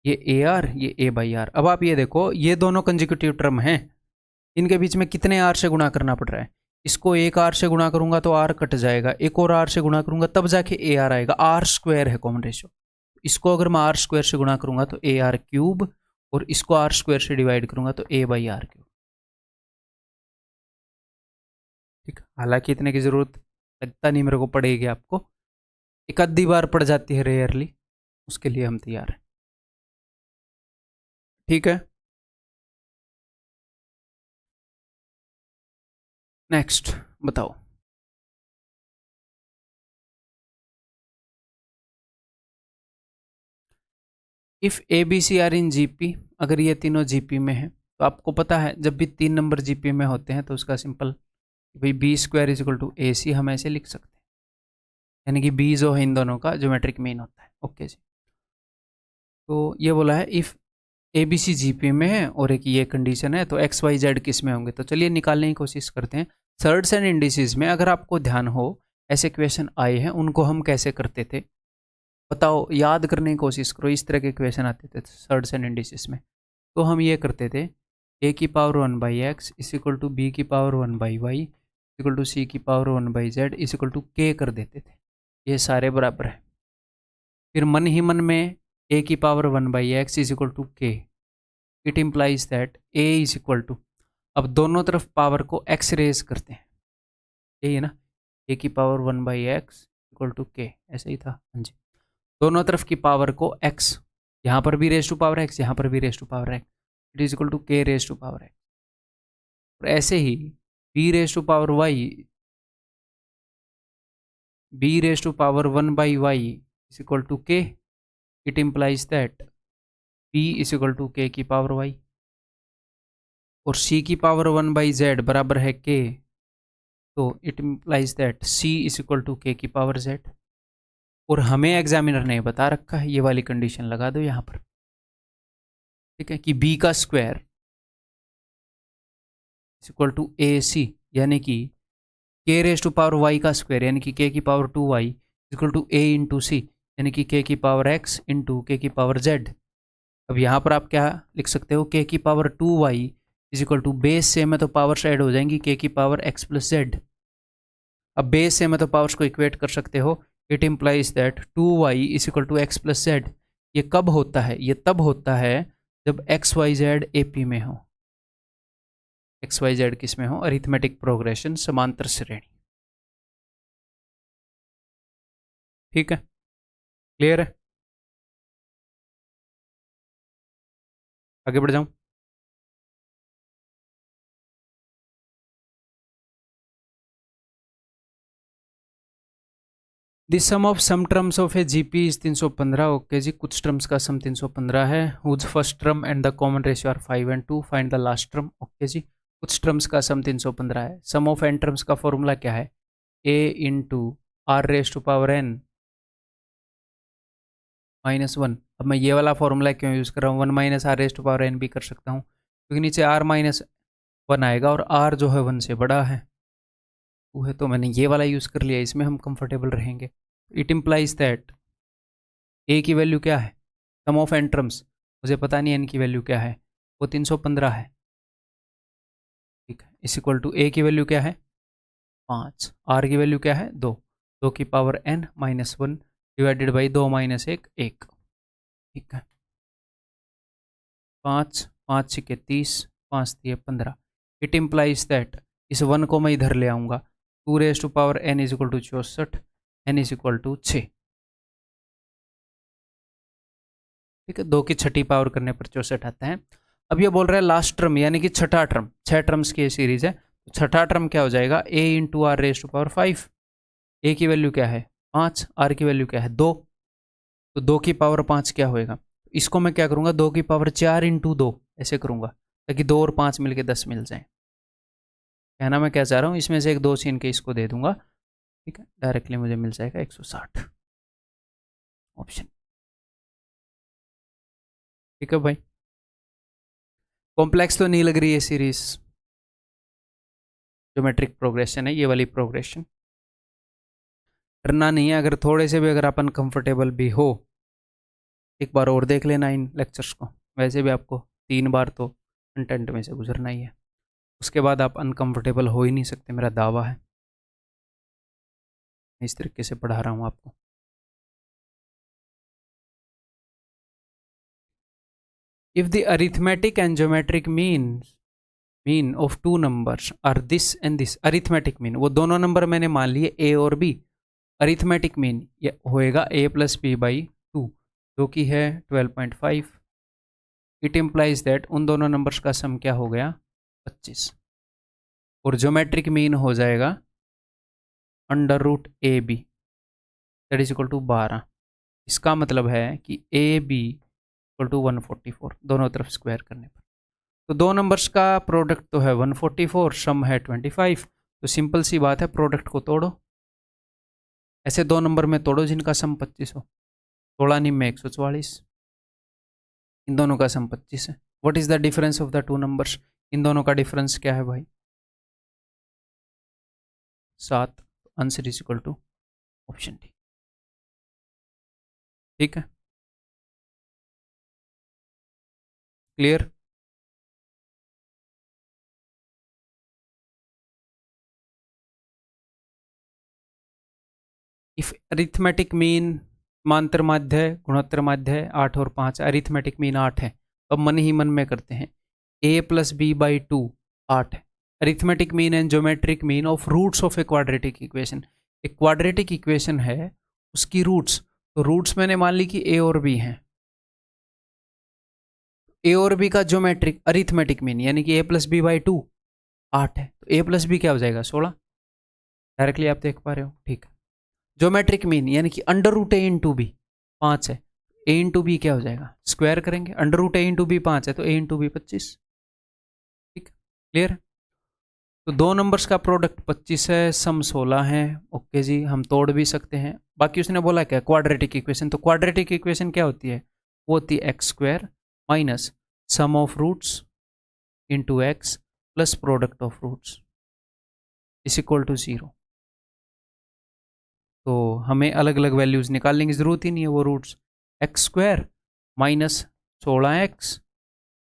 ये ए आर, ये ए बाई आर। अब आप ये देखो, ये दोनों कंजिक्यूटिव टर्म हैं, इनके बीच में कितने आर से गुणा करना पड़ रहा है। इसको एक आर से गुणा करूंगा तो आर कट जाएगा, एक और आर से गुणा करूंगा तब जाके ए आर आएगा। आर स्क्वायर है कॉमन रेशियो, इसको अगर मैं आर स्क्वायर से गुणा करूंगा तो ए आर क्यूब, और इसको आर स्क्वायर से डिवाइड करूंगा तो ए बाई आर क्यूब, ठीक। हालांकि इतने की जरूरत लगता नहीं मेरे को पड़ेगी, आपको एक आधी बार पड़ जाती है रेयरली, उसके लिए हम तैयार हैं, ठीक है। नेक्स्ट बताओ, if a b c are in GP, अगर ये तीनों जीपी में है तो आपको पता है जब भी 3 नंबर जीपी में होते हैं तो उसका सिंपल भाई b square is equal to a c हम ऐसे लिख सकते हैं, यानी कि बी जो है इन दोनों का ज्योमेट्रिक मीन होता है। ओके जी, तो ये बोला है if a b c GP में है और एक ये कंडीशन है तो एक्स वाई जेड किस में होंगे। तो चलिए निकालने की कोशिश करते हैं। थर्ड्स एंड इंडिसेस में अगर आपको ध्यान हो ऐसे क्वेश्चन आए हैं, उनको हम कैसे करते थे बताओ, याद करने की कोशिश करो। इस तरह के क्वेश्चन आते थे थर्ड्स एंड इंडिसेस में, तो हम ये करते थे ए की power 1/x is equal to b की power 1/y equal to c की power 1/z is equal to के कर देते थे, ये सारे बराबर है। फिर मन ही मन में ए की power 1/x is equal to k, it implies that a is equal to, अब दोनों तरफ पावर को x रेज करते हैं, यही है ना, ए की पावर 1/x इक्वल टू के, ऐसे ही था, हाँ जी। दोनों तरफ की पावर को x, यहाँ पर भी रेज टू पावर x, यहाँ पर भी raise to power x, it is equal to k raise to power x। और ऐसे ही b raise to power y, b raise to power 1/y is equal to k, it implies that p is equal to k की power y। और c की power 1/z बराबर है k, तो it implies that c is equal to k की power z। और हमें examiner ने बता रखा है, ये वाली कंडीशन लगा दो यहाँ पर, ठीक है, कि b का square is equal to a c, यानी कि k raise to power y का स्क्वायर, यानी कि k की power 2y is equal to a into c, यानी कि k की पावर x इंटू k की पावर z। अब यहाँ पर आप क्या लिख सकते हो, k की power 2y is equal to base से में तो पावर्स ऐड हो जाएंगी k की पावर x प्लस z। अब बेस से में तो पावर्स को इक्वेट कर सकते हो, it implies that 2y is equal to x plus z. ये कब होता है? ये तब होता है जब एक्स वाई जेड एपी में हो। एक्स वाई जेड किस में हो? अरिथमेटिक प्रोग्रेशन, समांतर श्रेणी। ठीक है, क्लियर है? आगे बढ़ जाऊं? The sum of some terms of a GP is 315। Okay जी, कुछ टर्म्स का सम 315 है। Whose first term and the common ratio are 5 and 2, find the last term. Okay जी, कुछ टर्म्स का सम 315 है। सम ऑफ एन टर्म्स का formula क्या है? A into r raise to power n minus one. अब मैं ये वाला फॉर्मूला क्यों यूज़ कर रहा हूँ? 1 minus r raise to power n भी कर सकता हूँ, क्योंकि नीचे आर माइनस वन आएगा और आर जो है 1 से बड़ा है, वो है, तो मैंने ये वाला यूज़ कर लिया, इसमें हम कंफर्टेबल रहेंगे। इट इम्प्लाइज दैट ए की वैल्यू क्या है? सम ऑफ एन टर्म्स, मुझे पता नहीं एन की वैल्यू क्या है, वो 315 है। ठीक है, इस इक्वल टू ए की वैल्यू क्या है? 5। आर की वैल्यू क्या है? 2। 2 की power n minus one divided by 2 minus 1, 1। ठीक है, 5 5 छिके 30, 5 दिए 15। इट इम्प्लाइज दैट इस 1 को मैं इधर ले आऊँगा, 2 raise to power n is equal to 64, n is equal to 6। ठीक है, 2 की छठी पावर करने पर 64 आता है। अब ये बोल रहा है लास्ट टर्म, यानी कि छठा टर्म, 6 टर्म्स की सीरीज है, तो छठा टर्म क्या हो जाएगा? A into r raise to power 5। A की वैल्यू क्या है? 5। आर की वैल्यू क्या है? 2। तो 2 की पावर 5 क्या होएगा? इसको मैं क्या करूँगा? 2 की पावर 4 इंटू 2 ऐसे करूँगा, ताकि 2 और 5 मिलके 10 मिल जाए। कहना मैं क्या चाह रहा हूँ, इसमें से एक 2 छीन के इसको दे दूंगा। ठीक है, डायरेक्टली मुझे मिल जाएगा 160 ऑप्शन। ठीक है भाई, कॉम्प्लेक्स तो नहीं लग रही है सीरीज? ज्योमेट्रिक प्रोग्रेशन है ये वाली प्रोग्रेशन, करना नहीं है। अगर थोड़े से भी अगर अपन कंफर्टेबल भी हो, एक बार और देख लेना इन लेक्चर्स को। वैसे भी आपको 3 बार तो कंटेंट में से गुजरना ही है, उसके बाद आप अनकंफर्टेबल हो ही नहीं सकते, मेरा दावा है। इस तरीके से पढ़ा रहा हूँ आपको। If the arithmetic and geometric mean of two numbers are this and this. Arithmetic mean, वो दोनों नंबर मैंने मान लिए ए और बी। अरिथमेटिक मीन ये होएगा ए प्लस बी बाई 2, जो कि है 12.5। इट इम्प्लाइज दैट उन दोनों नंबर्स का सम क्या हो गया? 25। और ज्योमेट्रिक मीन हो जाएगा under root a b, that is equal to 12। इसका मतलब है कि ए बी इक्वल टू 144 दोनों तरफ स्क्वायर करने पर। तो दो नंबर्स का प्रोडक्ट तो है 144, सम है 25। तो सिंपल सी बात है, प्रोडक्ट को तोड़ो। ऐसे दो नंबर में तोड़ो जिनका सम 25 हो। 16 निम में 144, इन दोनों का सम 25 है। What is the difference of the two numbers? इन दोनों का डिफरेंस क्या है भाई? 7। Answer is equal to option D. ठीक है, क्लियर? इफ अरिथमेटिक मीन, समांतर माध्य, गुणोत्तर माध्य 8 और 5, अरिथमेटिक मीन 8 है। अब मन ही मन में करते हैं, a प्लस बी बाई 2 8 है। Arithmetic mean and geometric mean of roots of a quadratic equation. एक क्वाड्रेटिक इक्वेशन है, उसकी रूट्स, तो रूट्स मैंने मान ली कि a और b हैं। a और b का ज्योमेट्रिक अरिथमेटिक मीन यानी कि a प्लस बी बाई 2 8 है, तो a प्लस बी क्या हो जाएगा? 16। डायरेक्टली आप देख पा रहे हो, ठीक है। ज्योमेट्रिक मीन यानी कि अंडर रूट ए इंटू बी 5 है, ए इंटू बी क्या हो जाएगा? स्क्वायर करेंगे, अंडर रूट ए इंटू बी 5 है, तो ए इंटू बी 25। ठीक, क्लियर? तो दो नंबर्स का प्रोडक्ट 25 है, सम 16 है। ओके जी, हम तोड़ भी सकते हैं। बाकी उसने बोला क्या? Quadratic equation. तो क्वाड्रेटिक इक्वेशन क्या होती है? वो होती है x square minus sum of roots into x plus product of roots is equal to 0। तो हमें अलग अलग वैल्यूज़ निकालने की ज़रूरत ही नहीं है। वो roots x square minus 16x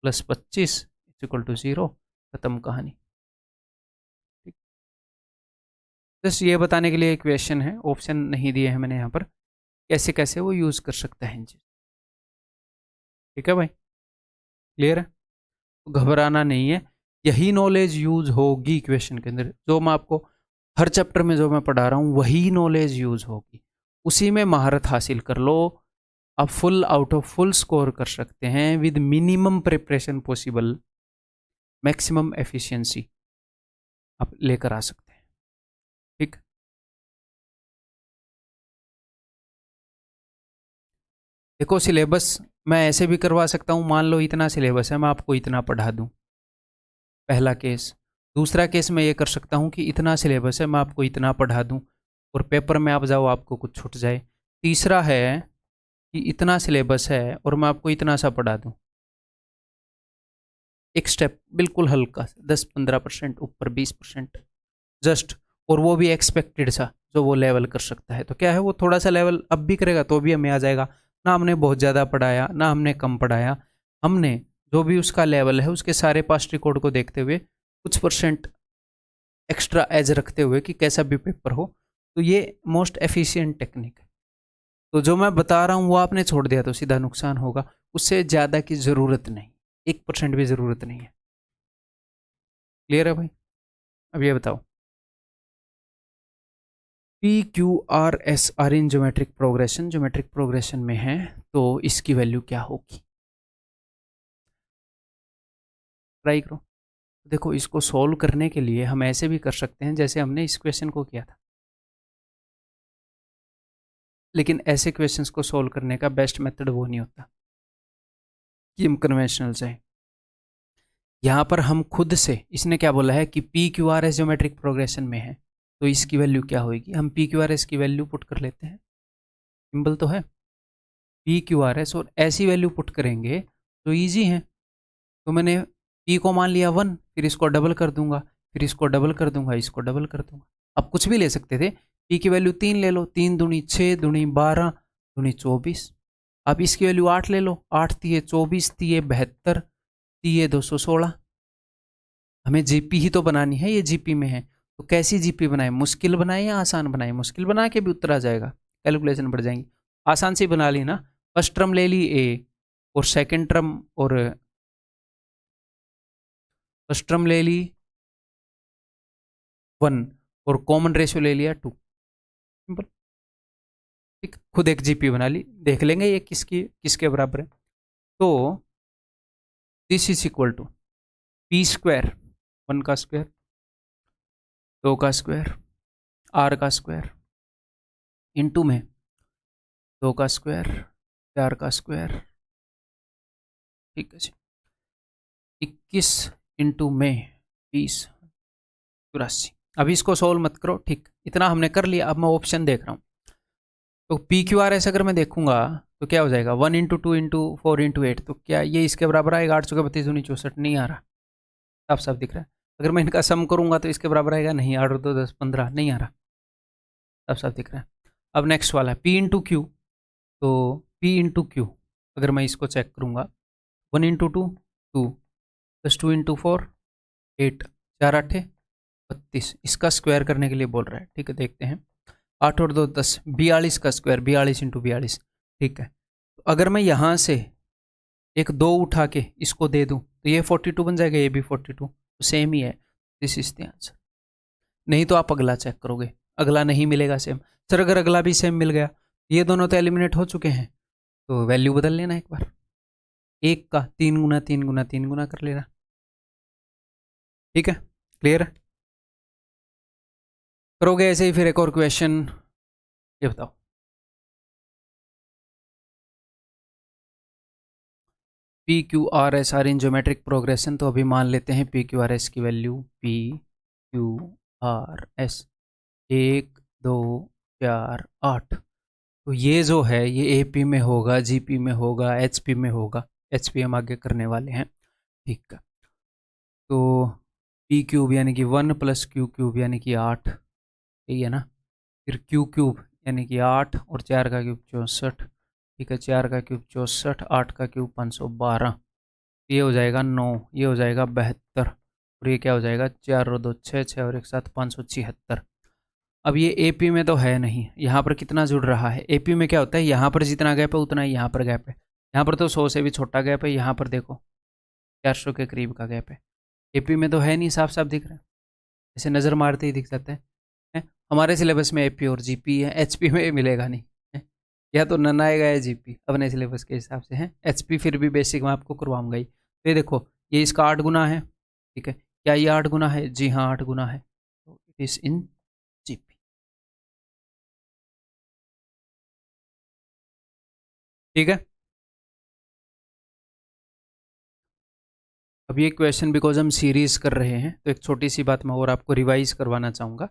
plus 25 equal to 0, खत्म कहानी। जस्ट ये बताने के लिए एक क्वेश्चन है, ऑप्शन नहीं दिए हैं मैंने यहाँ पर, कैसे कैसे वो यूज़ कर सकता है इन चीज। ठीक है भाई, क्लियर है? तो घबराना नहीं है, यही नॉलेज यूज होगी क्वेश्चन के अंदर, जो मैं आपको हर चैप्टर में जो मैं पढ़ा रहा हूँ वही नॉलेज यूज होगी, उसी में महारत हासिल कर लो, आप full out of full score कर सकते हैं with minimum preparation possible, maximum efficiency आप लेकर आ सकते हैं। ठीक, देखो सिलेबस मैं ऐसे भी करवा सकता हूँ, मान लो इतना सिलेबस है, मैं आपको इतना पढ़ा दूँ, पहला केस। दूसरा केस मैं ये कर सकता हूँ कि इतना सिलेबस है, मैं आपको इतना पढ़ा दूँ और पेपर में आप जाओ आपको कुछ छूट जाए। तीसरा है कि इतना सिलेबस है और मैं आपको इतना सा पढ़ा दूँ, एक स्टेप बिल्कुल हल्का 10-15% ऊपर, 20% जस्ट, और वो भी एक्सपेक्टेड सा जो वो लेवल कर सकता है। तो क्या है, वो थोड़ा सा लेवल अब भी करेगा तो भी हमें आ जाएगा, ना हमने बहुत ज़्यादा पढ़ाया ना हमने कम पढ़ाया, हमने जो भी उसका लेवल है उसके सारे पास्ट रिकॉर्ड को देखते हुए कुछ परसेंट एक्स्ट्रा एज रखते हुए कि कैसा भी पेपर हो, तो ये मोस्ट एफिशिएंट टेक्निक है। तो जो मैं बता रहा हूँ वो आपने छोड़ दिया तो सीधा नुकसान होगा, उससे ज़्यादा की ज़रूरत नहीं, 1% भी ज़रूरत नहीं है। क्लियर है भाई? अब ये बताओ, p q r s are in geometric progression, geometric progression में है, तो इसकी वैल्यू क्या होगी? ट्राई करो। देखो इसको सॉल्व करने के लिए हम ऐसे भी कर सकते हैं जैसे हमने इस क्वेश्चन को किया था, लेकिन ऐसे क्वेश्चंस को सॉल्व करने का बेस्ट मेथड वो नहीं होता कि हम कन्वेंशनल से। यहाँ पर हम खुद से, इसने क्या बोला है कि P q r S geometric progression में है, तो इसकी वैल्यू क्या होगी, हम पी क्यू आर एस की वैल्यू पुट कर लेते हैं, सिंपल तो है, पी क्यू आर एस, और ऐसी वैल्यू पुट करेंगे तो ईजी है। तो मैंने पी को मान लिया 1, फिर इसको डबल कर दूंगा, फिर इसको डबल कर दूंगा, इसको डबल कर दूंगा। अब कुछ भी ले सकते थे, पी की वैल्यू 3 ले लो, 3 दूनी 6, दूनी 12, दूनी 24। अब इसकी वैल्यू 8 ले लो, 8 तीय 24, तीय 72, तीय 216। हमें जीपी ही तो बनानी है, ये जीपी में है, तो कैसी जीपी बनाए, मुश्किल बनाए या आसान बनाए? मुश्किल बना के भी उत्तर आ जाएगा, कैलकुलेशन बढ़ जाएंगी। आसान से बना ली ना, फर्स्ट टर्म ले ली ए, और सेकंड टर्म, और फर्स्ट टर्म ले ली 1, और कॉमन रेशियो ले लिया 2, सिंपल। ठीक, खुद एक जीपी बना ली, देख लेंगे ये किसकी किसके बराबर है। तो this is equal to p square, 1 का स्क्वायर, 2 का स्क्वायर, आर का स्क्वायर, इंटू में 2 का स्क्वायर, 4 का स्क्वायर, ठीक है जी, 21 इंटू में 20, 84। अभी इसको सोल्व मत करो, ठीक, इतना हमने कर लिया। अब मैं ऑप्शन देख रहा हूँ, तो पी क्यू आर एस अगर मैं देखूंगा तो क्या हो जाएगा, 1 इंटू 2 इंटू 4 इंटू 8, तो क्या ये इसके बराबर आएगा? 8 चौके 32 दूनी 64, नहीं आ रहा, साफ साफ दिख रहा है। अगर मैं इनका सम करूंगा तो इसके बराबर आएगा, नहीं, 8 और 2 10 15, नहीं आ रहा, साफ साफ दिख रहा है। अब नेक्स्ट वाला पी इंटू क्यू, तो पी इंटू क्यू अगर मैं इसको चेक करूंगा, 1 इंटू 2 2, प्लस 2 इंटू 4 8, 4 8 32, इसका स्क्वायर करने के लिए बोल रहा है, ठीक है, देखते हैं। 8 और 2 10, 42 का स्क्वायर, 42 इंटू 42, ठीक है। तो अगर मैं यहाँ से एक 2 उठा के इसको दे दूँ तो ये 42 बन जाएगा, ये भी 42, तो सेम ही है, दिस इज द आंसर। नहीं तो आप अगला चेक करोगे, अगला नहीं मिलेगा सेम। सर अगर अगला भी सेम मिल गया, ये दोनों तो एलिमिनेट हो चुके हैं, तो वैल्यू बदल लेना एक बार, एक का 3 गुना 3 गुना 3 गुना कर लेना, ठीक है, क्लियर है? करोगे ऐसे ही। फिर एक और क्वेश्चन, ये बताओ, p q r s are in geometric progression, तो अभी मान लेते हैं पी क्यू आर एस की value, p q r s 1 2 4 8, तो ये जो है ये ए पी में होगा, जी पी में होगा, एच पी में होगा, एच पी हम आगे करने वाले हैं, ठीक है। तो पी क्यूब यानी कि 1 प्लस क्यू क्यूब यानी कि 8, यही है ना। फिर क्यू क्यूब यानी कि 8 और 4 का क्यूब 64, ठीक है, 4 का क्यूब 64, 8 का क्यूब 512, ये हो जाएगा 9, ये हो जाएगा 72, और ये क्या हो जाएगा, 4 और 2 6, 6 और 1 7, 576। अब ये एपी में तो है नहीं, यहाँ पर कितना जुड़ रहा है? एपी में क्या होता है, यहाँ पर जितना गैप है उतना ही यहाँ पर गैप है। यहाँ पर तो 100 से भी छोटा गैप है, यहाँ पर देखो 400 के करीब का गैप है। एपी में तो है नहीं, साफ साफ दिख रहा है, ऐसे नज़र मारते ही दिख जाता है? हमारे सिलेबस में एपी और जीपी है, एचपी में मिलेगा नहीं है? या तो नन आएगा या जीपी अपने सिलेबस के हिसाब से है। एचपी फिर भी बेसिक मैं आपको करवाऊंगा ही। तो ये देखो, ये इसका 8 गुना है, ठीक है? क्या ये 8 गुना है? जी हाँ 8 गुना है, तो इट इज इन जीपी। ठीक है, अब ये क्वेश्चन बिकॉज हम सीरीज कर रहे हैं तो एक छोटी सी बात मैं और आपको रिवाइज करवाना चाहूँगा,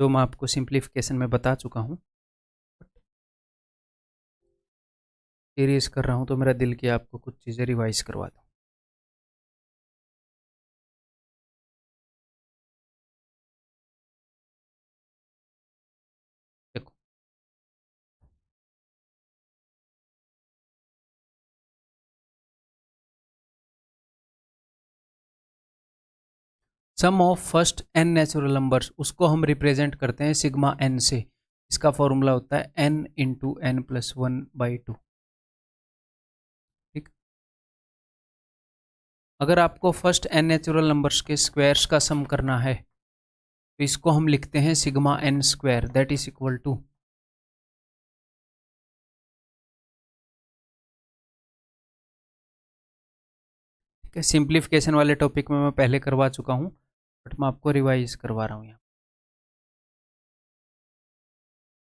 जो मैं आपको सिंप्लीफिकेशन में बता चुका हूँ। सीरीज कर रहा हूँ तो मेरा दिल किया आपको कुछ चीज़ें रिवाइज करवा दूँ। देखो, sum of first n natural numbers, उसको हम रिप्रेजेंट करते हैं सिग्मा एन से। इसका फॉर्मूला होता है एन इंटू एन प्लस 1/2। ठीक, अगर आपको फर्स्ट एन नेचुरल नंबर्स के स्क्वायर्स का सम करना है तो इसको हम लिखते हैं sigma n square, that is equal to simplification वाले टॉपिक में मैं पहले करवा चुका हूँ, बट मैं आपको रिवाइज करवा रहा हूँ यहाँ।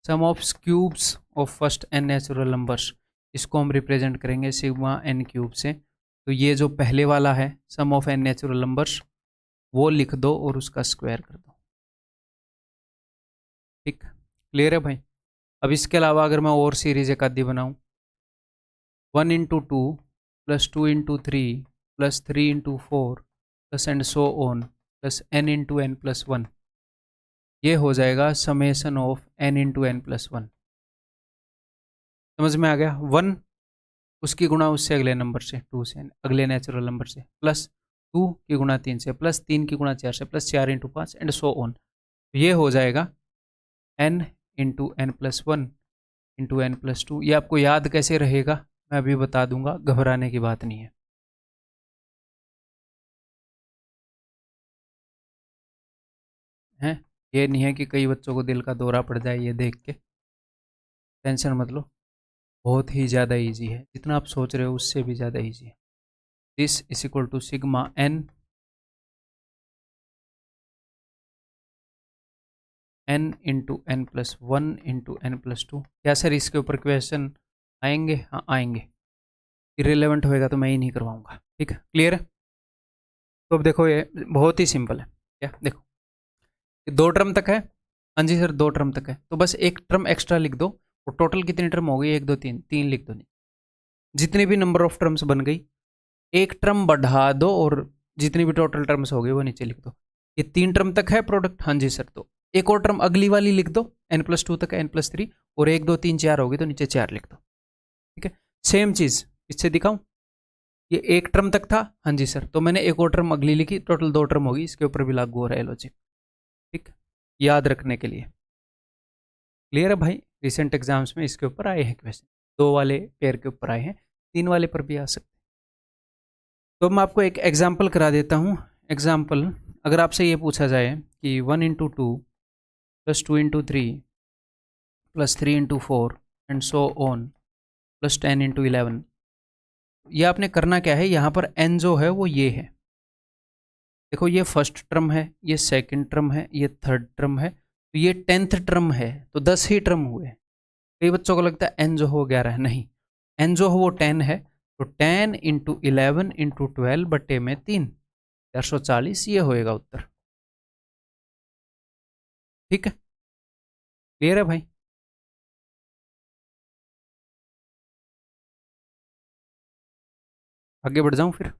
Sum of cubes of first n natural numbers, इसको हम रिप्रेजेंट करेंगे सिग्मा एन क्यूब से। तो ये जो पहले वाला है sum of N natural numbers, वो लिख दो और उसका स्क्वायर कर दो। ठीक, क्लियर है भाई? अब इसके अलावा अगर मैं और सीरीज एक आधी बनाऊँ, 1 × 2 + 2 × 3 + 3 × 4 plus and so on plus n × n+1, ये हो जाएगा समेशन ऑफ n × n+1। समझ में आ गया? 1 उसकी गुणा उससे अगले नंबर से, 2 से अगले नेचुरल नंबर से, प्लस 2 की गुणा 3 से, प्लस 3 की गुणा 4 से, प्लस 4 × 5 एंड सो ऑन। ये हो जाएगा n × n+1 × n+2। ये आपको याद कैसे रहेगा मैं अभी बता दूंगा, घबराने की बात नहीं है। हैं, ये नहीं है कि कई बच्चों को दिल का दौरा पड़ जाए ये देख के, टेंशन मत लो, बहुत ही ज़्यादा इजी है, जितना आप सोच रहे हो उससे भी ज़्यादा इजी है। This is equal to sigma n n × n+1 × n+2। क्या सर इसके ऊपर क्वेश्चन आएंगे? हाँ आएंगे, इरेलीवेंट होएगा तो मैं ही नहीं करवाऊंगा। ठीक है, क्लियर है? तो अब देखो ये बहुत ही सिंपल है। क्या देखो, ये 2 टर्म तक है। हाँ जी सर 2 टर्म तक है, तो बस एक टर्म एक्स्ट्रा लिख दो और टोटल कितनी टर्म हो गई? 1 2 3, 3 लिख दो। नहीं, जितनी भी नंबर ऑफ टर्म्स बन गई एक टर्म बढ़ा दो और जितनी भी टोटल टर्म्स हो गई वो नीचे लिख दो। ये 3 टर्म तक है प्रोडक्ट। हाँ जी सर, तो एक और टर्म अगली वाली लिख दो, n+2 तक है, n+3, और 1 2 3 4 होगी तो नीचे 4 लिख दो। ठीक है, सेम चीज इससे दिखाऊं, ये एक टर्म तक था। हाँ जी सर, तो मैंने एक और टर्म अगली लिखी, टोटल 2 टर्म होगी, इसके ऊपर भी लागू हो रहा है लॉजिक। ठीक, याद रखने के लिए। क्लियर है भाई? रिसेंट एग्जाम्स में इसके ऊपर आए हैं क्वेश्चन, 2 वाले पेयर के ऊपर आए हैं, 3 वाले पर भी आ सकते हैं। तो मैं आपको एक एग्जाम्पल करा देता हूँ। एग्जाम्पल, अगर आपसे ये पूछा जाए कि 1 × 2 + 2 × 3 + 3 × 4 एंड सो ऑन प्लस 10 × 11, ये आपने करना क्या है, यहाँ पर n जो है वो ये है। देखो ये फर्स्ट टर्म है, ये सेकंड टर्म है, ये थर्ड टर्म है, तो ये 10th टर्म है, तो 10 ही टर्म हुए। कई बच्चों को लगता है n जो हो 11 है, नहीं, n जो हो वो 10 है, तो 10 × 11 × 12 बटे में 3, 440, ये होएगा उत्तर। ठीक है, क्लियर है भाई? आगे बढ़ जाऊं फिर?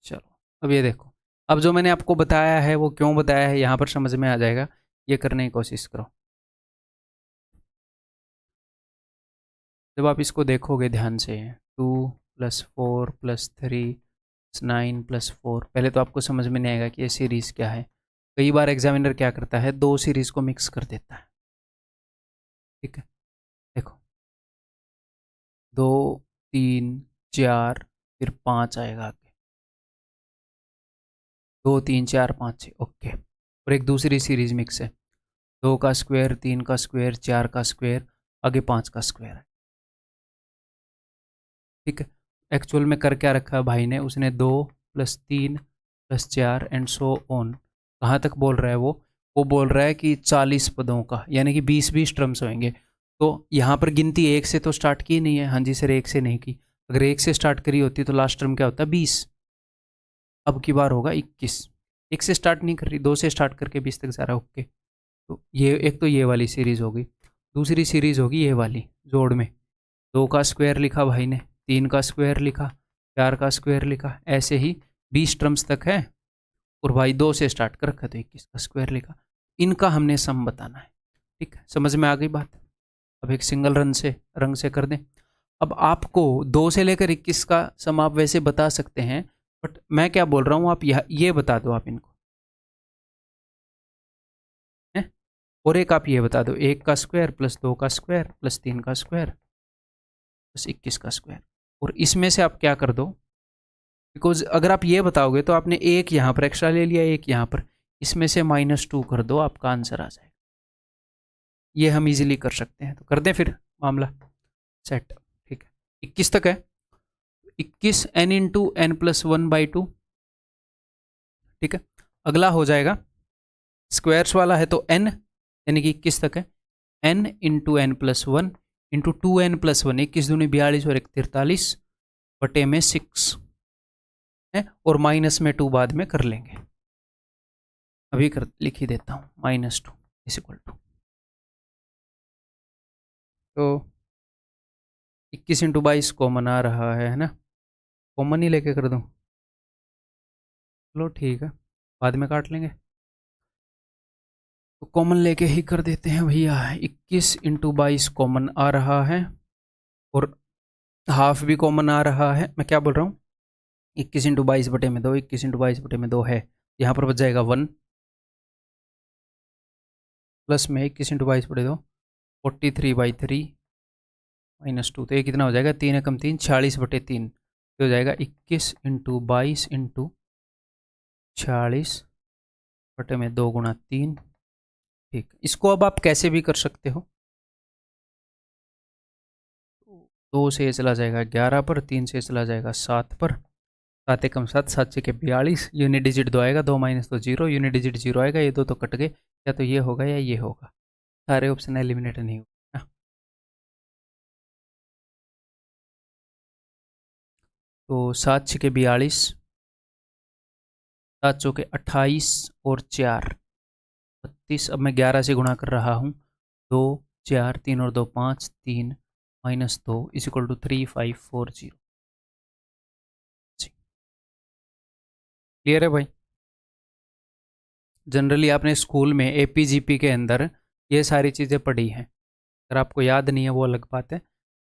चलो, अब ये देखो, अब जो मैंने आपको बताया है वो क्यों बताया है यहाँ पर समझ में आ जाएगा, ये करने की कोशिश करो। जब आप इसको देखोगे ध्यान से, 2 + 4 + 3 + 9 + 4, पहले तो आपको समझ में नहीं आएगा कि ये सीरीज़ क्या है, कई बार एग्जामिनर क्या करता है, दो सीरीज को मिक्स कर देता है। ठीक है, देखो 2 3 4 फिर 5 आएगा आगे, 2 3 4 5 6, ओके। और एक दूसरी सीरीज मिक्स है, 2 का स्क्वायर, 3 का स्क्वायर, 4 का स्क्वायर, आगे 5 का स्क्वायर है। ठीक है, एक्चुअल में कर क्या रखा है भाई ने, उसने 2 + 3 + 4 एंड सो ऑन। कहाँ तक बोल रहा है वो बोल रहा है कि 40 पदों का, यानी कि 20-20 टर्म्स होंगे। तो यहाँ पर गिनती 1 से तो स्टार्ट की नहीं है, हाँ जी सर 1 से नहीं की। अगर 1 से स्टार्ट करी होती तो लास्ट टर्म क्या होता, 20। अब की बार होगा 21। 1 से स्टार्ट नहीं कर रही, 2 से स्टार्ट करके 20 तक जा रहा है, ओके। तो ये एक तो ये वाली सीरीज होगी। दूसरी सीरीज होगी ये वाली जोड़ में, 2 का स्क्वायर लिखा भाई ने, 3 का स्क्वायर लिखा, 4 का स्क्वायर लिखा, ऐसे ही 20 टर्म्स तक है। और भाई 2 से स्टार्ट कर रखा तो 21 का स्क्वायर लिखा। इनका हमने सम बताना है। ठीक है, समझ में आ गई बात। अब एक सिंगल रंग से कर दें। अब आपको 2 से लेकर 21 का सम आप वैसे बता सकते हैं, बट मैं क्या बोल रहा हूँ, आप ये बता दो आप इनको है? और एक आप ये बता दो, 1 का स्क्वायर + 2 का स्क्वायर + 3 का स्क्वायर + 21 का स्क्वायर। और इसमें से आप क्या कर दो, बिकॉज अगर आप ये बताओगे तो आपने एक यहाँ पर एक्स्ट्रा ले लिया, एक यहाँ पर, इसमें से -2 कर दो, आपका आंसर आ जाएगा। ये हम इजीली कर सकते हैं, तो कर दें फिर मामला सेट। ठीक है, 21 तक है, 21 n × n+1/2। ठीक है, अगला हो जाएगा स्क्वायर्स वाला है तो n, यानी कि 21 तक है, n × n+1 × 2n+1, 21 दूनी 42 और 1 43 बटे में 6 है, और -2 बाद में कर लेंगे। अभी लिख ही देता हूँ, -2 = तो 21 × 22 कॉमन आ रहा है ना, कॉमन ही लेके कर दूँ, चलो ठीक है, बाद में काट लेंगे। तो कॉमन लेके ही कर देते हैं भैया। 21 × 22 कॉमन आ रहा है, और हाफ भी कॉमन आ रहा है। मैं क्या बोल रहा हूँ, 21 × 22 बटे में 2, 21 × 22 बटे में 2 है, यहाँ पर बच जाएगा 1, प्लस में 21 × 22 बटे 2 43/3 -2, तो ये कितना हो जाएगा, 3 × 3 46 बटे 3, तो हो जाएगा 21 × 22 × 46 बटे में 2 × 3। ठीक, इसको अब आप कैसे भी कर सकते हो, 2 से चला जाएगा 11 पर, 3 से चला जाएगा 7 पर, 7 एकम 7, 7 छके 42, यूनिट डिजिट 2 आएगा, 2 - 2 0, यूनिट डिजिट 0 आएगा, ये 2 तो कट गए, या तो ये होगा या ये होगा, सारे ऑप्शन एलिमिनेट नहीं होगा। तो 7 छके 42, 7 चौके 28 और 4 32। अब मैं 11 से गुणा कर रहा हूँ, 2 4 3 और 2 5, 3 -2 = 3540। क्लियर है भाई। जनरली आपने स्कूल में एपीजीपी के अंदर ये सारी चीज़ें पढ़ी हैं, अगर आपको याद नहीं है वो अलग बात है,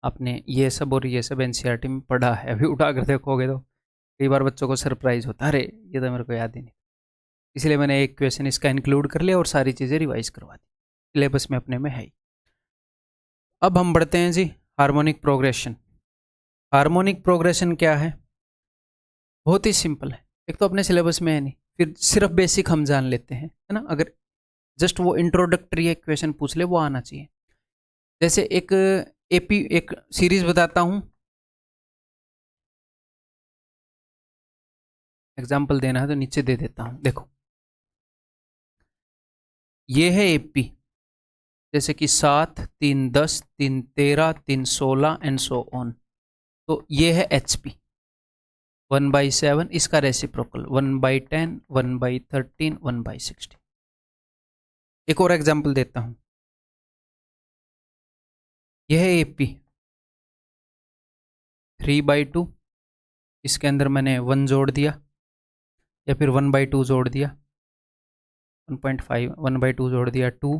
आपने ये सब और ये सब एनसीईआरटी में पढ़ा है। अभी उठा कर देखोगे तो कई बार बच्चों को सरप्राइज होता है, अरे ये तो मेरे को याद ही नहीं। इसलिए मैंने एक क्वेश्चन इसका इंक्लूड कर लिया और सारी चीज़ें रिवाइज करवा दी, सिलेबस में अपने में है ही। अब हम बढ़ते हैं जी हार्मोनिक प्रोग्रेशन। हार्मोनिक प्रोग्रेशन क्या है, बहुत ही सिंपल है। एक तो अपने सिलेबस में है नहीं, फिर सिर्फ बेसिक हम जान लेते हैं, है ना। अगर जस्ट वो इंट्रोडक्टरी एक क्वेश्चन पूछ ले वो आना चाहिए। जैसे एक सीरीज बताता हूँ, एग्जाम्पल देना है तो नीचे दे देता हूँ। देखो ये है एपी, जैसे कि 7 3 10 3 13 3 16 एंड सो ऑन। तो ये है एचपी 1/7, इसका रेसिप्रोकल 1/10 1/13 1/16। एक और एग्जाम्पल देता हूँ, यह है एपी 3/2, इसके अंदर मैंने 1 जोड़ दिया, या फिर 1/2 जोड़ दिया, 1.5 1/2 जोड़ दिया 2,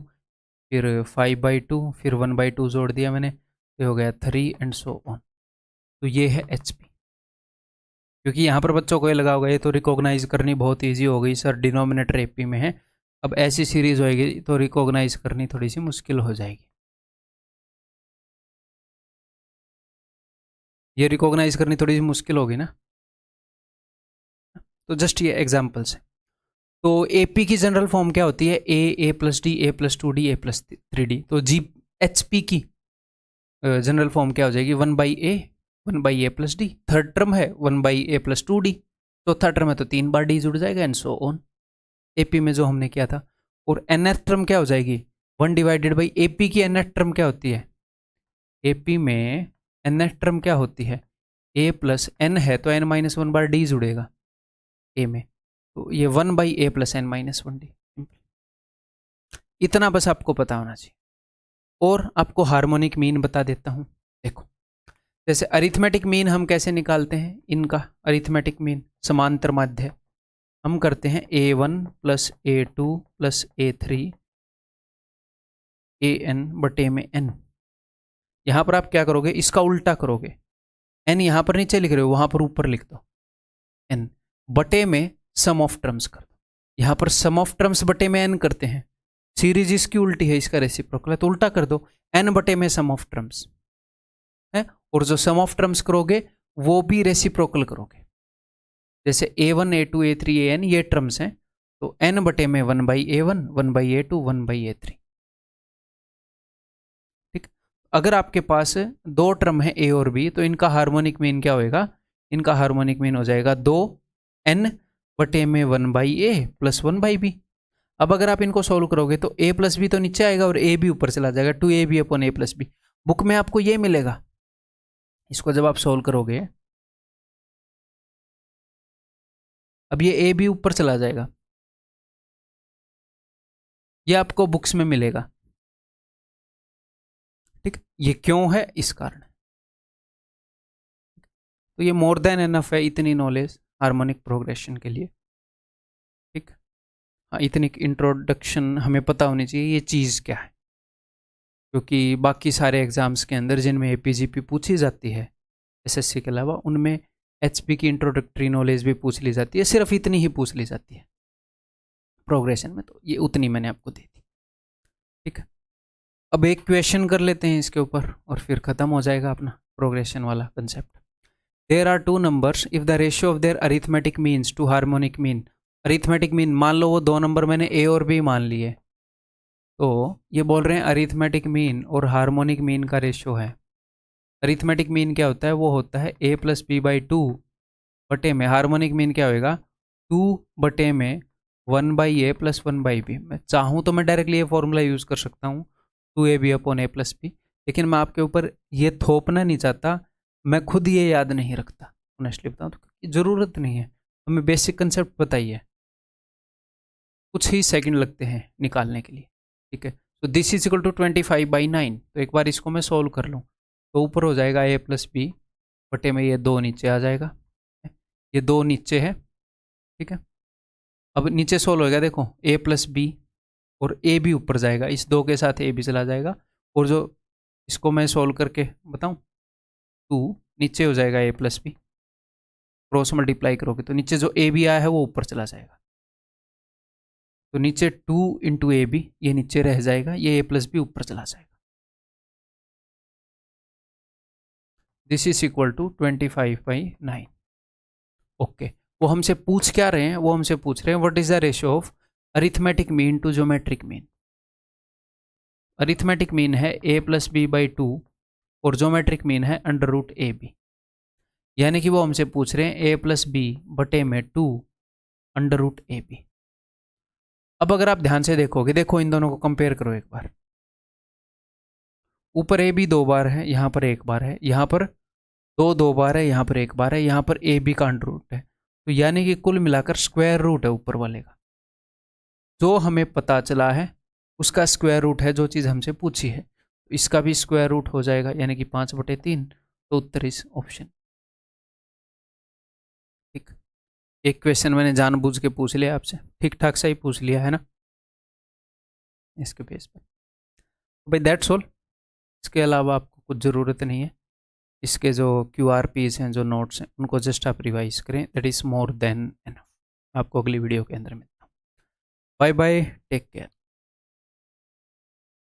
फिर 5/2, फिर 1/2 जोड़ दिया मैंने, ये हो गया 3 एंड सो ऑन। तो ये है एचपी। क्योंकि यहाँ पर बच्चों को ये लगा होगा ये तो रिकॉग्नाइज करनी बहुत ईजी हो गई सर, डिनोमिनेटर एपी में है, अब ऐसी सीरीज होएगी तो रिकॉग्नाइज करनी थोड़ी सी मुश्किल हो जाएगी। ये रिकॉग्नाइज करनी थोड़ी सी मुश्किल होगी ना। तो जस्ट ये एग्जाम्पल्स है। तो एपी की जनरल फॉर्म क्या होती है? ए प्लस डी, ए प्लस टू डी, ए प्लस थ्री डी। तो जी एच पी की जनरल फॉर्म क्या हो जाएगी? 1/a plus D. Third term है 1/a प्लस टू डी। चौथा टर्म है तो 3 बार डी जुड़ जाएगा एंड सो ऑन। एपी में जो हमने किया था। और nth टर्म क्या हो जाएगी? 1/. एपी की nth टर्म क्या होती है? एपी में nth टर्म क्या होती है? a प्लस n है तो n-1 बार डी जुड़ेगा a में, तो ये 1/a प्लस n-1 डी। इतना बस आपको पता होना चाहिए। और आपको हार्मोनिक मीन बता देता हूं। देखो, जैसे अरिथमेटिक मीन हम कैसे निकालते हैं? इनका अरिथमेटिक मीन समांतर माध्य हम करते हैं a1 plus a2 plus a3 an बटे में n। यहां पर आप क्या करोगे? इसका उल्टा करोगे। n यहां पर नीचे लिख रहे हो, वहां पर ऊपर लिख दो n बटे में सम ऑफ टर्म्स कर दो। यहां पर सम ऑफ टर्म्स बटे में n करते हैं। सीरीज इसकी उल्टी है, इसका रेसिप्रोकल है, तो उल्टा कर दो n बटे में सम ऑफ टर्म्स है। और जो सम ऑफ टर्म्स करोगे वो भी रेसिप्रोकल करोगे। जैसे a1 a2 a3 an ये टर्म्स हैं, तो n बटे में 1/a1 1/a2 1/a3। ठीक। अगर आपके पास दो टर्म है a और b, तो इनका हार्मोनिक मीन क्या होएगा? इनका हार्मोनिक मीन हो जाएगा 2n बटे में 1/a प्लस 1/b। अब अगर आप इनको सोल्व करोगे तो a प्लस बी तो नीचे आएगा और a भी ऊपर चला जाएगा, 2ab upon a plus b. Book में आपको ये मिलेगा। इसको जब आप सोल्व करोगे, अब ये a भी ऊपर चला जाएगा, ये आपको बुक्स में मिलेगा। ठीक, ये क्यों है? इस कारण। तो ये मोर देन एनफ है, इतनी नॉलेज हार्मोनिक प्रोग्रेशन के लिए। ठीक, हाँ, इतनी इंट्रोडक्शन हमें पता होनी चाहिए ये चीज़ क्या है, क्योंकि बाकी सारे एग्जाम्स के अंदर जिनमें एपीजीपी पूछी जाती है एसएससी के अलावा, उनमें एचपी की इंट्रोडक्टरी नॉलेज भी पूछ ली जाती है। सिर्फ इतनी ही पूछ ली जाती है प्रोग्रेशन में, तो ये उतनी मैंने आपको दे दी। ठीक है, अब एक क्वेश्चन कर लेते हैं इसके ऊपर और फिर ख़त्म हो जाएगा अपना प्रोग्रेशन वाला concept. There are two numbers if the ratio of their arithmetic means to harmonic mean. Arithmetic mean मान लो वो दो नंबर मैंने ए और बी मान लिए, तो ये बोल रहे हैं अरिथमेटिक मीन और हार्मोनिक मीन का रेशियो है। अरिथमेटिक मीन क्या होता है? वो होता है a plus b by two बटे में, हार्मोनिक मीन क्या होएगा? 2 बटे में 1/a प्लस 1/b। मैं चाहूँ तो मैं डायरेक्टली ये फॉर्मूला यूज़ कर सकता हूँ 2ab upon a plus B, लेकिन मैं आपके ऊपर ये थोपना नहीं चाहता। मैं खुद ये याद नहीं रखता, ऑनेस्टली बताऊँ तो ज़रूरत नहीं है। हमें बेसिक कंसेप्ट बताइए, कुछ ही सेकंड लगते हैं निकालने के लिए। ठीक है, तो दिस इज इक्वल टू 25/9। तो एक बार इसको मैं सोल्व कर लूँ तो ऊपर हो जाएगा a प्लस बी बटे में ये 2 नीचे आ जाएगा, ये 2 नीचे है। ठीक है, अब नीचे सोल्व हो गया, देखो a प्लस बी और a भी ऊपर जाएगा, इस 2 के साथ a भी चला जाएगा। और जो इसको मैं सोल्व करके बताऊं, 2 नीचे हो जाएगा a plus b, cross multiply करोगे तो नीचे जो a भी आया है वो ऊपर चला जाएगा, तो नीचे 2 इंटू ए बी, ये नीचे रह जाएगा, ये a प्लस बी ऊपर चला जाएगा। This is equal to 25/9। Okay, वो हमसे पूछ क्या रहे हैं? वो हमसे पूछ रहे हैं what is the ratio of arithmetic mean to geometric mean. Arithmetic mean है a plus b by two और ज्योमेट्रिक मीन है अंडर रूट ए बी। यानी कि वो हमसे पूछ रहे हैं a प्लस बी बटे में 2 अंडर रूट ए बी। अब अगर आप ध्यान से देखोगे, देखो इन दोनों को कंपेयर करो एक बार। ऊपर ए बी 2 बार है, यहाँ पर 1 बार है, यहाँ पर 2 बार है, यहाँ पर 1 बार है, यहाँ पर ए बी का अंडर रूट है, तो यानी कि कुल मिलाकर स्क्वायर रूट है ऊपर वाले का। जो हमें पता चला है उसका स्क्वायर रूट है जो चीज़ हमसे पूछी है, तो इसका भी स्क्वायर रूट हो जाएगा, यानी कि 5/3। तो उत्तर इस ऑप्शन। ठीक, एक क्वेश्चन मैंने जानबूझ के पूछ लिया आपसे, ठीक ठाक सा ही पूछ लिया है ना इसके बेस पर। भाई दैट्स ऑल, इसके अलावा आपको कुछ ज़रूरत नहीं है। इसके जो QRPs हैं, जो नोट्स हैं, उनको जस्ट आप रिवाइज करें, that is more than enough. आपको अगली वीडियो के अंदर मिलता हूँ। Bye bye, take care.